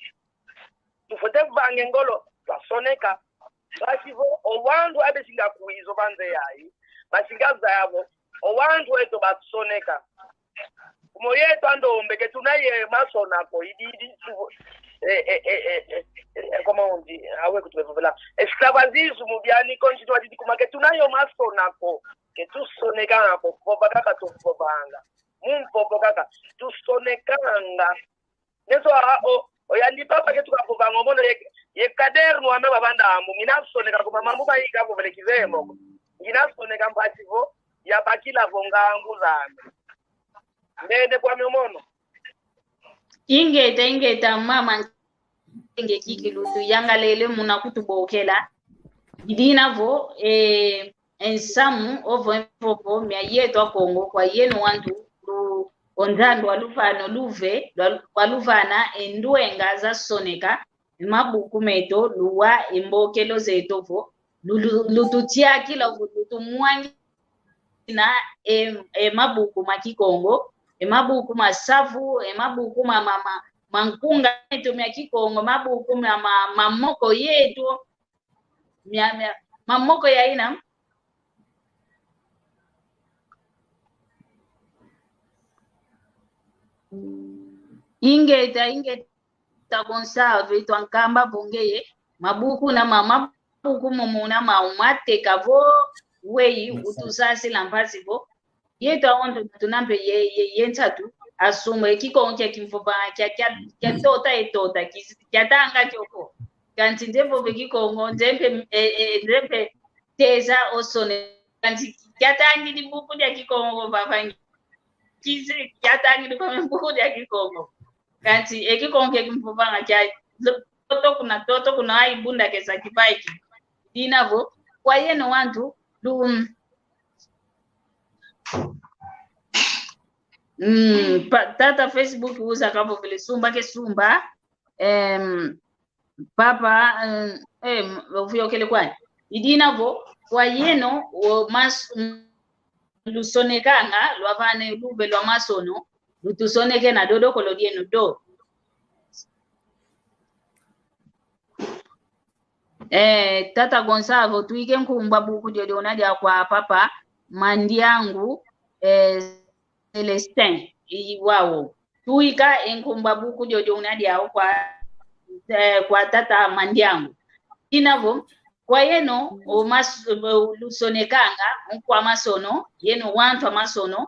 tufote bange ngolo basoneka basivo owandu abesinga kuizo banze yayi basingaza yabo owandu eto basoneka kumoyeto andombe ke tunaye masona ko ididi como on dit awe kutubevela esclavagisme mubiani konjitwa didi kumake tunayo masona ko ke tusoneka ko pobaka to pobanga mumpopo kaka tusonekanga neso oyandi papa ke tukapobanga omono ye kaderno ame babandambu minasoneka kuma mambo bayika ko velekizemo minasoneka mpasivo ya bakila vongangu zame ndende kwa miomono ingeta mama nge kikilutu yangalele muna kutubokela idinavo ensamu ovo mpopo mya yetu akongo kwa yenu wantu onzandu walufano luve waluvana enduenga za soneka mabuku meto luwa imbokelo zetovo lututia kila lutumwangi na mabuku makikongo mabuku masafu mabuku mankunga yetu mya Kikongo mabuku mamoko yetu mamoko ya ina ingeta conserve twankamba bongeye mabuku na mabuku mumuna maumate kavo wei utusasi lampasi vo yetu aondo tunambe yentatu asume Kikongo kya kimfoba kya tota kya tanga kyoko kanti ndembo Kikongo ndembe teza osone kanti kya tangi di buku ya Kikongo babangi kisi yatangi ndo kama buku ya Kikongo kanti ekikongo kimfubanga cha toto kuna ai bunda kesa kibaiki dinavo kwa yeno wantu du tata Facebook uza kapo vile sumba ke sumba papa uvyo kele kwani idinavo kwa yeno mas lusonekanga lwavane lube lwa masono lutusoneke na dodo kolodieno do tata Gonzalo tuike nkumba buku jodi onaja kwa papa Mandiangu Celestin iwao tuika enkumba buku jodi onaja kwa tata Mandiangu inavo kwa yeno lusonekanga kwa masono yeno wantu masono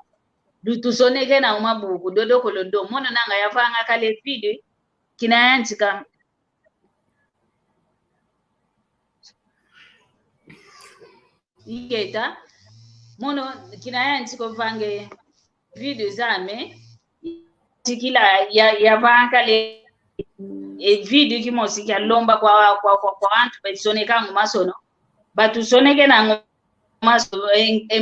lutusoneke na umabuku dodo kolodo mono nanga yavanga kale video kinayantika igeta mono kinayantika vange video zame tikila yavanga le video kimosi ya lomba kwa wantu basoneka masono batusoneke na maso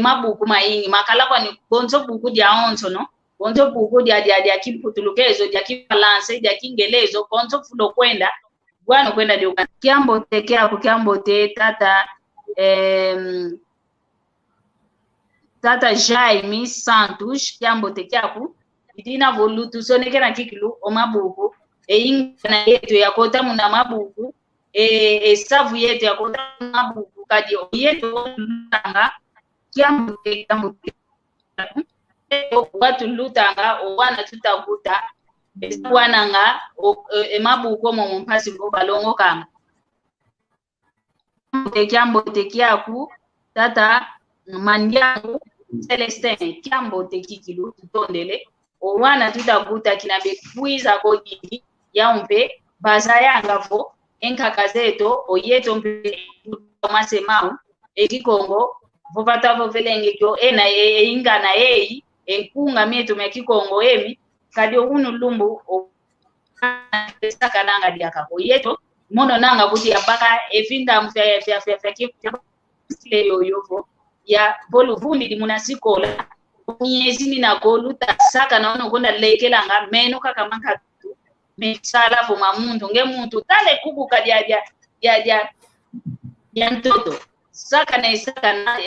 mabuku maingi makala kwa ni gonzo buku dia onso no gonzo buku dia kimputulukezo dia kibalance dia kingelezo gonzo fulo kwenda bwana kwenda ndio kiambo tekea kukiambo te tata Jaime Santos kiambo tekea ku idina volutu soneke na kikilu o mabuku ingana yetu yakota muna mabuku savu yetu yakota mabuku kadi yetu lutanga kiambo watu lutanga wana tutakuta wananga mabuku mo mpasi ngo balongo kanga kiambo tekiaku tata Mandiangu Celestin kiambo tekikilu tutondele wana tutakuta kinabe kuiza kodi yaumpe baza yangavo enkakazeto oyeto mpe masemau ekikongo vovatavo velenge kyo ena ingana ei enkunga metu mekikongo emi kadi unu lumbu saka nanga diaka oyeto mono nanga kuti abaka efinda mfya kile yoyofo ya boluvundi di munasikola nyezini na koluta saka naona konda lekelanga meno kaka manka mesala vo mamuntu ngemuntu tale kuku kadia ya mtoto saka na isaka na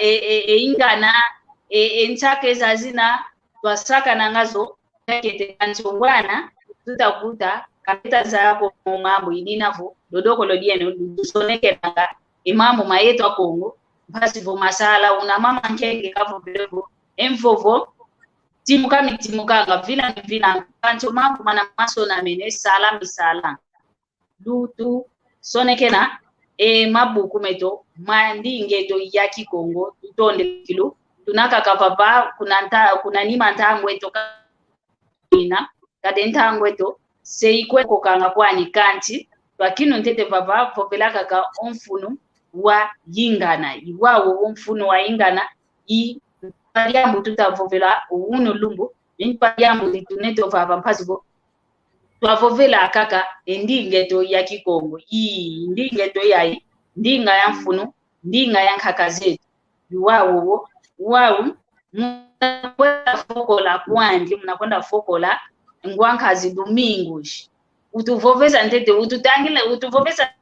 ingana ntake zazina twa saka na ngazo kete kanzongwana tutakuta kapita zako mambo ininavo dodoko lodieno dusoneke nanga imamu mayeto akongo basi vo masala una mama nkenge kavo belevo emvovo timukanga vila kancho mambo mana masona mene sala misala dutu sonekena mabuku meto mandinge to ya Kikongo tutonde kilo tunaka kavava kuna nima ntangwe to ina kadenta ngweto seikwe kokanga kwani kanchi twakino ntete vava popelaka ka omfunu wa yingana iwawo omfunu wa yingana pariambu tutavovela uno lumbu pariambu lituneto vava mpasibo twavovela kaka endingeto ya Kikongo ndingeto yayi ndinga ya mfunu ndinga ya nkakazetu iwawo mnakwenda fokola kwanje mnakwenda fokola ngwankazi domingos utuvoveza ntete ututangile utuvoveza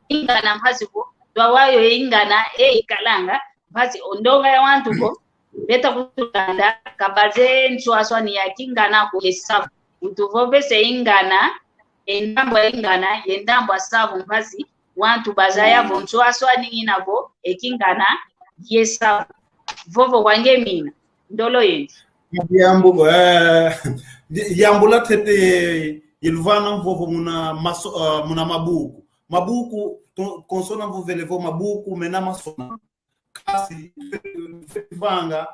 ingana mpasibo twawayo ingana kalanga basi ondonga ya wantu ko beta kutanda kabaze nswaswa ni yakingana ku hesabu utuvovese ingana endambo ingana yendambo savu basi wantu bazaya nswaswa ni inabo ekingana yesabu vovo wange mina ndolo yendi yambo tete yelvana vovo muna mabuku konsona vovelevo mabuku mena masona kasi vanga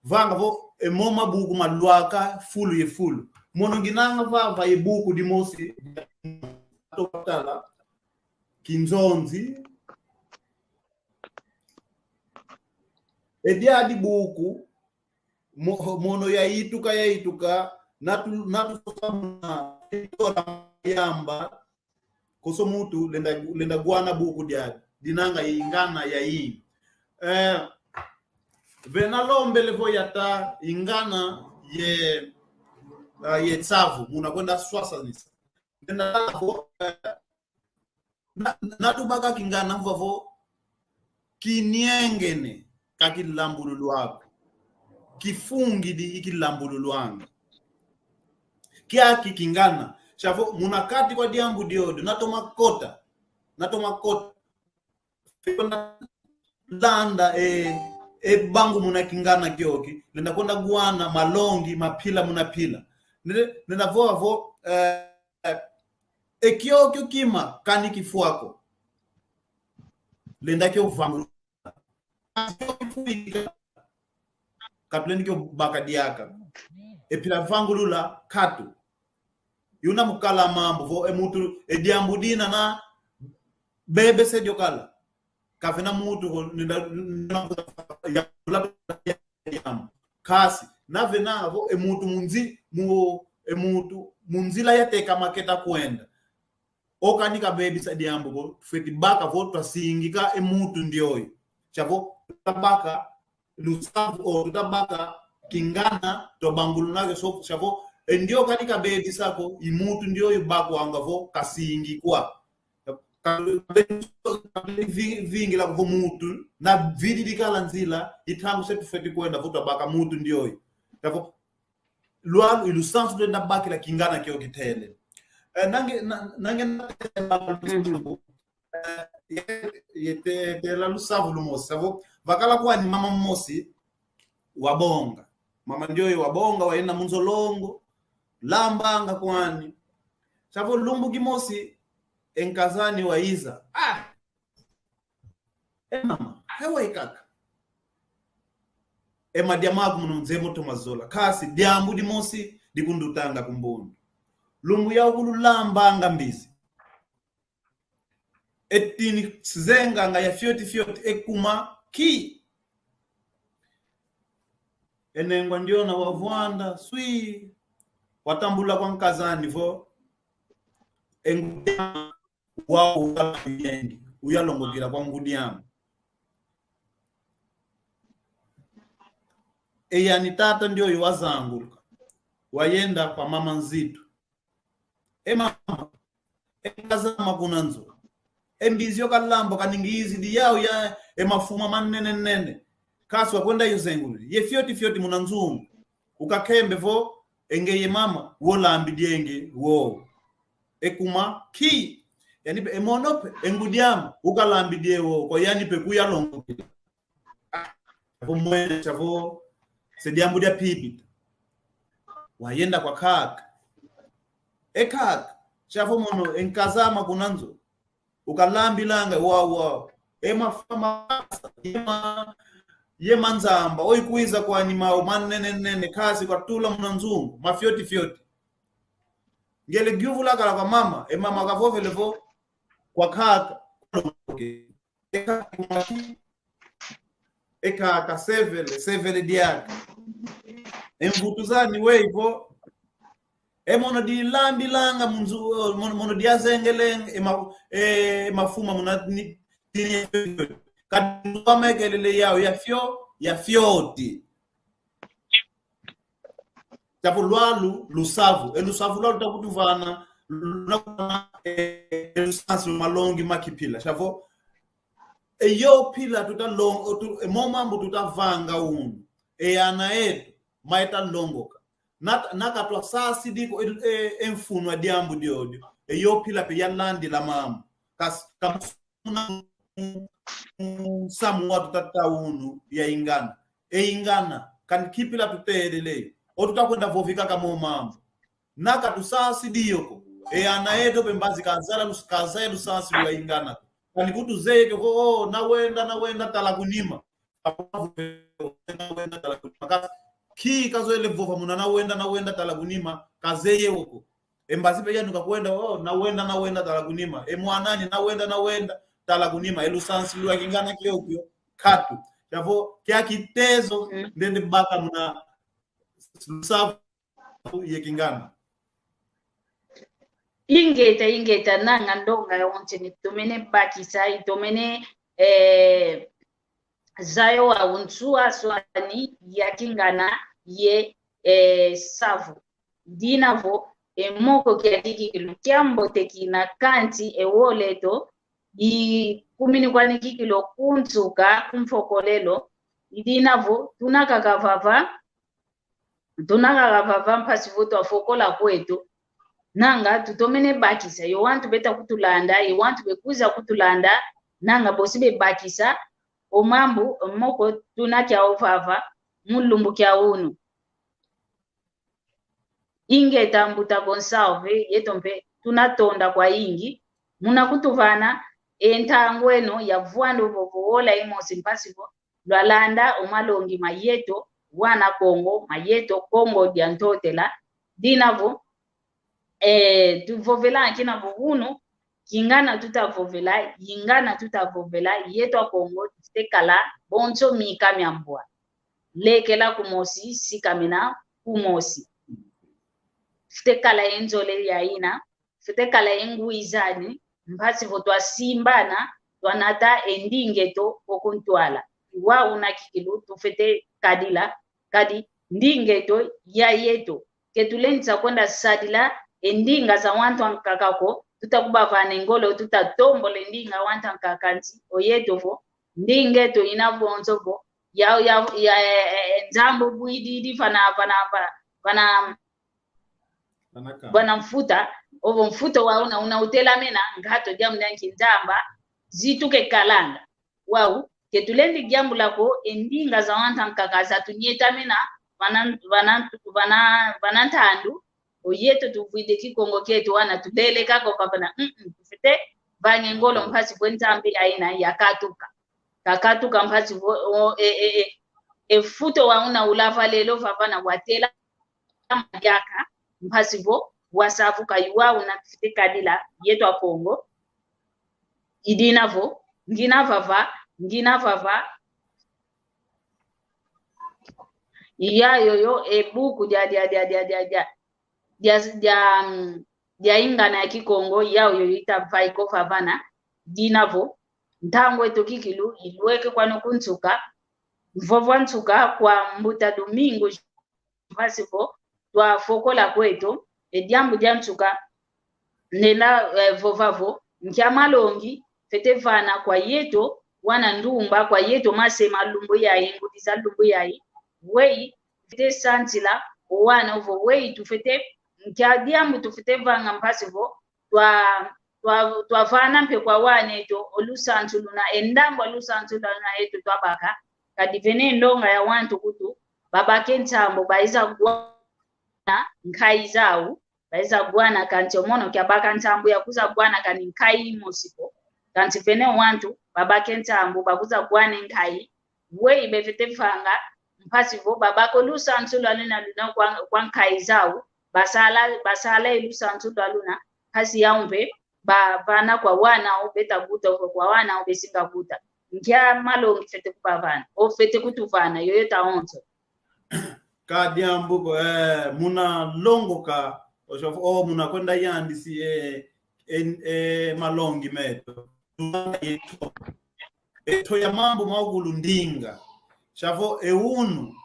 vo emoma buku malwaka fulu mono ginanga va ebuku di mosi tokala kinzonzi edia di buku mono yaituka natu samuna yamba koso mutu lenda guana buku dia dinanga ingana ya hii vena lombe levo yata ingana ye tsavu muna kwenda swasa nisa nenda hapo natu baka kingana mvavo kiniengene kakilambululu wako kifungi di ikilambululu wangu kia kikingana chavo munakati kwa diambu diodo natoma kota landa bangu munakingana kioki nenda kwenda guana malongi mapila munapila nenda vo kioki kima kani kifuako lenda kio vangu kapleni kio bakadiaka pila vangu lula katu yuna mukala mambo vo mutu diambudina na bebe se jokala kafena mutu ya kasi na vena vo mutu munzila yateka maketa kwenda okanika bebe se diambo vo feti baka vo twasingika mutu ndioyo chavo tabaka lusavu o tabaka kingana to bangulu nage so chavo ndio katika bedi sako imutu ndio yubako angavo kasingi kwa vingi la kwa mutu na vidi dikala nzila itangu setu feti kwenda vuta baka mutu ndio yi tako lualu ilusansu denda baki la kingana kio kitele nange yete la lusavu lumosi savo vakala kwa ni mama mmosi wabonga mama ndio wabonga waenda munzolongo lambanga kwani savo lumbu kimosi enkazani waiza mama hewa ikaka madiamaku munonzemo tomazola kasi diambu dimosi dikundutanga kumbundu lumbu yao kululambanga mbizi etini sizenga nga ya fyoti ekuma ki enengwa ndio na wavwanda swi watambula kwa nkazani vo engudia wao yendi uyalongogira kwa ngudiamu yani tata ndio yuwazanguluka wayenda kwa mama nzitu mama enkazama kunanzo embizio kalambo kaningizi diyao ya mafuma manene kasi wakwenda yuzengulu ye fyoti munanzungu ukakembe vo engeye mama wola ambidienge wo ekuma ki yani emonope engudiama ukalambidie wo kwa yani pekuya longo vo mwene chavo sediambudia pipi wayenda kwa kaka kaka chavo mono enkazama kunanzo ukalambilanga wow mafama ye manzamba oikuiza kwa nimao manene kasi kwa tula munanzungu mafyoti ngele gyuvula kala kwa mama mama kavovelevo kwa kaka kaka sevele diaka mvutuzani weivo mono di lambilanga munzu mono dia zengeleng mafuma munatini kadwa mekelele yao ya fyoti tapo lwalu lusavu lusavu lwalu takutuvana lusansi malongi makipila chavo yo pila tutalongo momambo tutavanga unu ana etu maita longoka nakatwa sasi diko emfunwa diambu diodio yo pila pe yalandi la mama kamuna samu watu tata unu ya ingana kan kipila tutelele o tutakwenda vovika kama mama nakatu sasi diyoko ana edo pembazi kazala lusasi ya ingana kan kutu zeke nawenda talakunima nawenda talakunima ki kazoele vova muna nawenda talakunima kazeye woko embazi pe yanuka kwenda nawenda talakunima mwanani nawenda talakunima elusansi luakingana kiokyo katu chavo kya kitezo ndende baka muna lusafu yekingana ingeta nanga ndonga yonse ni tumene bakisa itomene zayo wa unsua swani yakingana ye savu dinavo emoko kiatiki kilo kiambo tekina kanti ewoleto i kumini kwani kikilo kuntuka kumfokolelo idinavo tunakakavava mpasivuto afokola kwetu nanga tutomene bakisa yo wantu beta kutulanda yo wantu bekuza kutulanda nanga bosibe bakisa omambu moko tunakya ovava mulumbu kya unu ingeta mbuta Gonsalve yetompe tunatonda kwa ingi muna kutuvana entangweno ya vuando vovola imosi mpasivo lwalanda omalongi mayeto wana Kongo mayeto Kongo diantotela dinavo tuvovela kina vuhunu kingana tutavovela yingana tutavovela yeto Kongo tekala boncho mika myambwa lekela kumosi sikamina kumosi tekala enzole yaina tekala enguizani mpasi votwa simbana twanata endingeto okuntwala wa unakikilu tufete kadila kadi ndingeto ya yeto ketulenza kwenda sadila endinga za wantu ankakako tutakubavana ngolo tutatombole ndinga wantu ankakanti oyetovo ndingeto inavonzovo ya nzambo buididi bana mfuta ovo mfuto wauna unautela mena ngato jamu ndanki nzamba zituke kalanda wau ketulendi jambu lako endinga za wanta nkakaza tunyeta mena vanantandu oyeto tuvuide kikongo ketu wana tudele kako kapana tufite vanye ngolo mpasi kwentambi aina yakatuka kakatuka mpasi futo wauna ulava lelo vapana watela magyaka mpasivo wasafu kayuwa unafite kadila yetu wa Kongo idinavo nginavava iya yoyo ebuku dia ingana ya Kikongo yao yoyita vaiko favana dinavo ntango eto kikilu ilweke kwano kuntuka mvovo ntuka kwa mbuta domingo mpasivo twa fokola kwetu ediambu diantuka nela vovavo nkiamalongi fete vana kwa yeto wana ndumba kwa yeto masema lumbu yayi ngutiza lumbu yayi wei fete santila wana ovo wei tufete nkiadiambu tufete vanga mpasivo twa vana mpe kwa waneto olusantu luna endambo olusantu luna yeto twabaka kadivene ndonga ya wantu kutu babake ntambo baiza nkai zau baiza bwana kanti omono kyabaka ntambu yakuza bwana kani nkai mosipo kanti fene wantu babake ntambu bakuza bwana nkai we bevete fanga mpasivo babako lusantu lwana luna kwa nkai zau basala lusantu lwana kasi yaumbe bana kwa wana obeta guta kwa wana obesinga guta nkia malongi fete kupavana o fete kutuvana yoyota onto kadiambu muna longoka o muna kwenda yandisi malongi meto eto ya mambo maugulu ndinga shavo eunu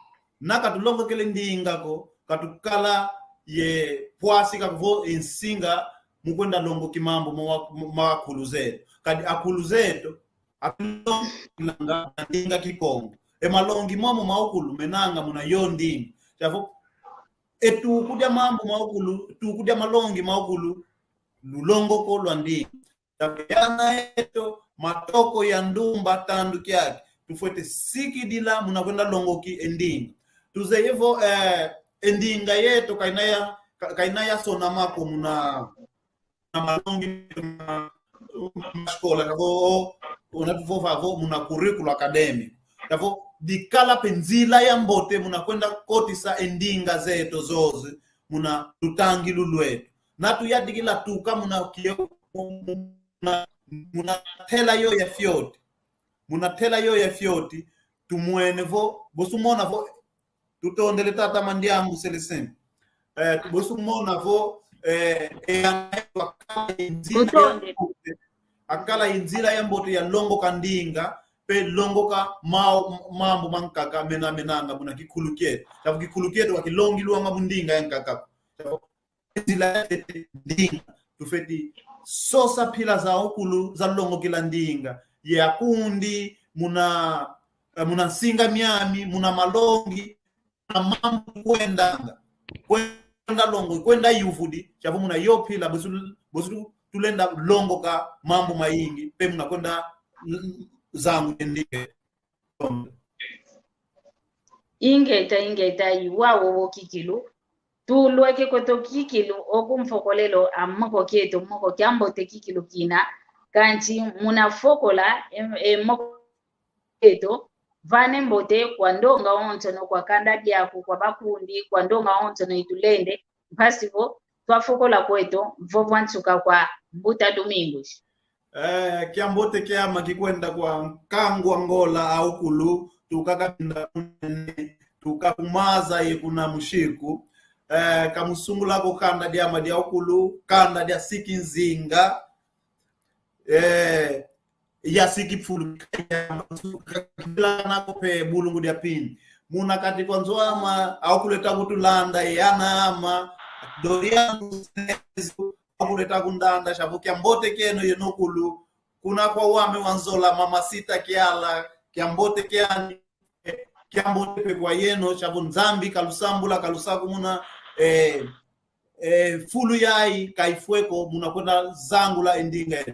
naka tulongo kele ndinga ko katukala ye pwasi kakvo insinga mukwenda longo kimambo mawakulu zetu kadi akulu zetu akulonga ndinga Kikongo malongi mamo maukulu menanga muna yondi chavo etu kudya mambo maukulu tu kudya malongi maukulu lulongo ko lwandi yana eto matoko ya ndumba tandu kyake tufuete sikidila muna kwenda longo ki endinga tuzeyevo endinga yeto kainaya sona mako muna malongi maskola kako unatufova muna curriculum academic tavo dikala penzila ya mbote muna kwenda kotisa endinga zeto zoze muna tutangi lulwetu natu yadigila tuka muna kiyo muna tela yo ya fioti tumwene vo bosumona vo tutondele tata mandiangu Celestin bosu mona vo akala inzila ya mbote ya longo kandinga pe longo ka mambo mankaka menanga muna kikulukie tabu kikulukie to kilongi luanga mundinga yankaka inzila ndinga tufeti sosa pila za okulu za longo kila ndinga ya kundi muna singa miami muna malongi na mambo kwenda longo kwenda yufudi chapo muna yopila bosu tulenda longo ka mambo maingi pe muna kwenda zangu ndike ingeta iwawo wokikilu tulweke kweto kikilu okumfokolelo amoko kieto moko kyambo te kikilu kina kanchi muna fokola moko kieto vane mbote kwa ndonga ontono kwa kanda dyako kwa bakundi kwa ndonga ontono itulende mpasivo twafokola kweto mvovwansuka kwa Mbuta Domingos kiambote kiama kikwenda kwa kangu Angola au kulu tukakumaza ye kuna mushiku kamusungula ko kanda dia madia okulu kanda dia sikinzinga ya sikipfulu kila nako pe bulungu dia pin muna kati konzo ama au kuleta kutulanda yana ama dorian kuleta kundanda shabukia mbote keno yenokulu kuna kwa wame wanzola mama sita kiala kiambote kiani kiambote pe kwa yeno shabu nzambi kalusambula kalusaku muna fulu yai kaifweko muna kwenda zangu la endinga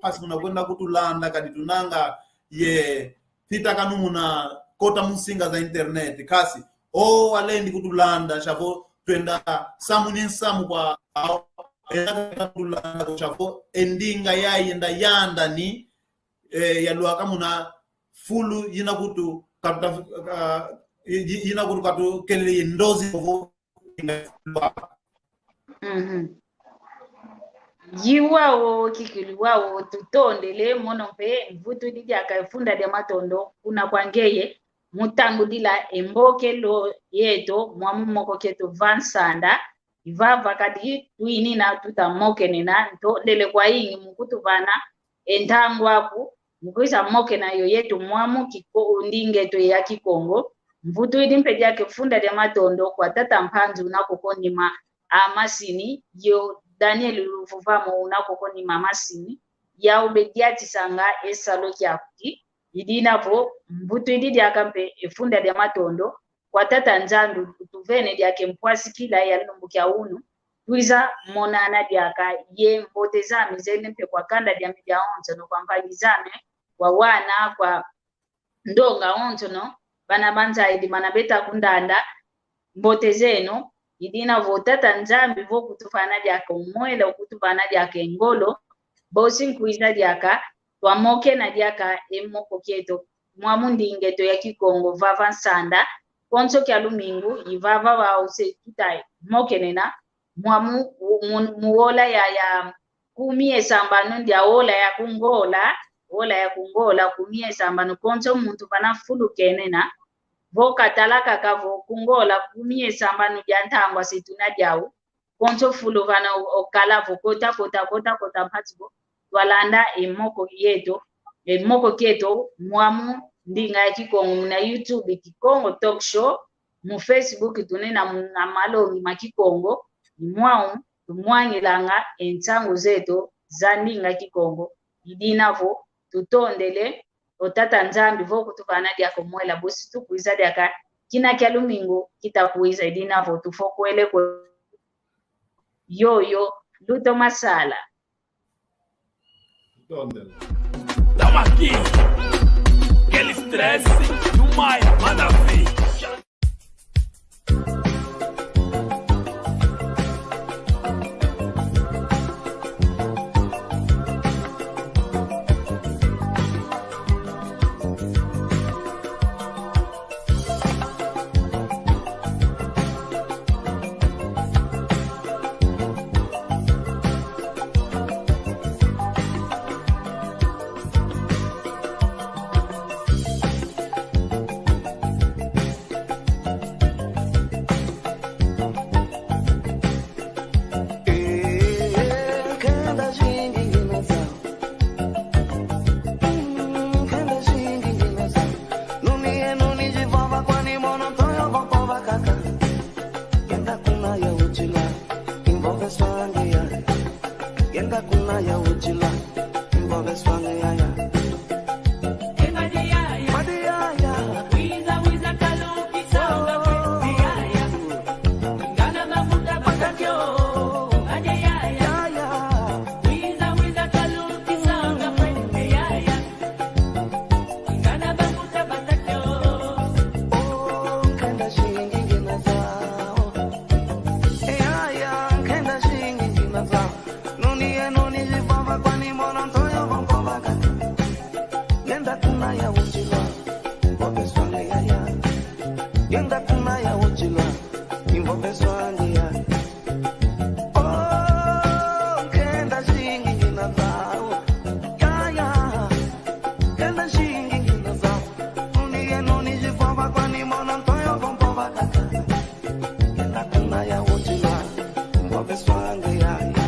pasi muna kwenda kutulanda kaditunanga ye tita kanu muna kota musinga za internet kasi alendi kutulanda shabu twenda samu kwa chafo endinga yayenda yanda ni yalwa kamuna fulu yinakutu katu kelele ndozi yiwawo kikili wawo tutondele monompe mvutu dija kaifunda de matondo kuna kwangeye mutangu dila emboke lo yeto mwamumoko keto vansanda ivava kadi tuini na tutamoke nina ntondele kwa ingi mukutu vana entangu wapu mukuisa moke na yo yetu mwamu kiko ndinge to ya Kikongo mvutu idimpe jake funda de matondo kwa tata mpanzu unakokondima amasini yo Daniel Luvuvamo unakokondima amasini ya ubediati sanga esalo kyakuti idinavo mvutu ididi akampe efunda de matondo kwa tata nzandu tuvene dyake mpwasi kila ya lumbukia unu tuiza monana dyaka ye mbotezami zelempe kwa kanda dya media onzo no kwa mpalizame kwa wana kwa ndonga onzo no bana banza idi manabeta kundanda mbotezeno idina votata nzambi vo kutufana dyaka umwela ukutufana dyake ngolo bosi nkuiza dyaka twamoke na dyaka emoko kieto mwamundinge to ya Kikongo vava nsanda konso kya lumingu ivava wa use tutai mokenena mwamu muola ya kumie sambano ndia ola ya kungola kumie sambano konso muntu pana fulu kenena voka talaka kavo kungola kumie sambano ya ntangwa situna diau konso fulu vana okala vokota kota mpatibo walanda emoko kieto mwamu ndinga ya Kikongo na YouTube Kikongo Talk Show mu Facebook tunena na malongi makikongo mwao tumwangilanga entsangu zetu za ndinga Kikongo idinavo tutondele otata nzambi vo kutufana dyako mwela bosi tukuiza dyaka kina kya lumingo kitakuiza idinavo tufokwele yoyo Luto Masala tutondele tamo aqui aquele estresse do Maia manda ver. Genda kuna ya ujilwa Mbobe swange ya ya Genda kuna ya ujilwa Mbobe swange ya Oh, kenda shingi gina zao Ya ya Kenda shingi gina zao Uniye noni jifova kwa ni mona ntoyo kompova kaka Genda kuna ya ujilwa Mbobe swange ya ya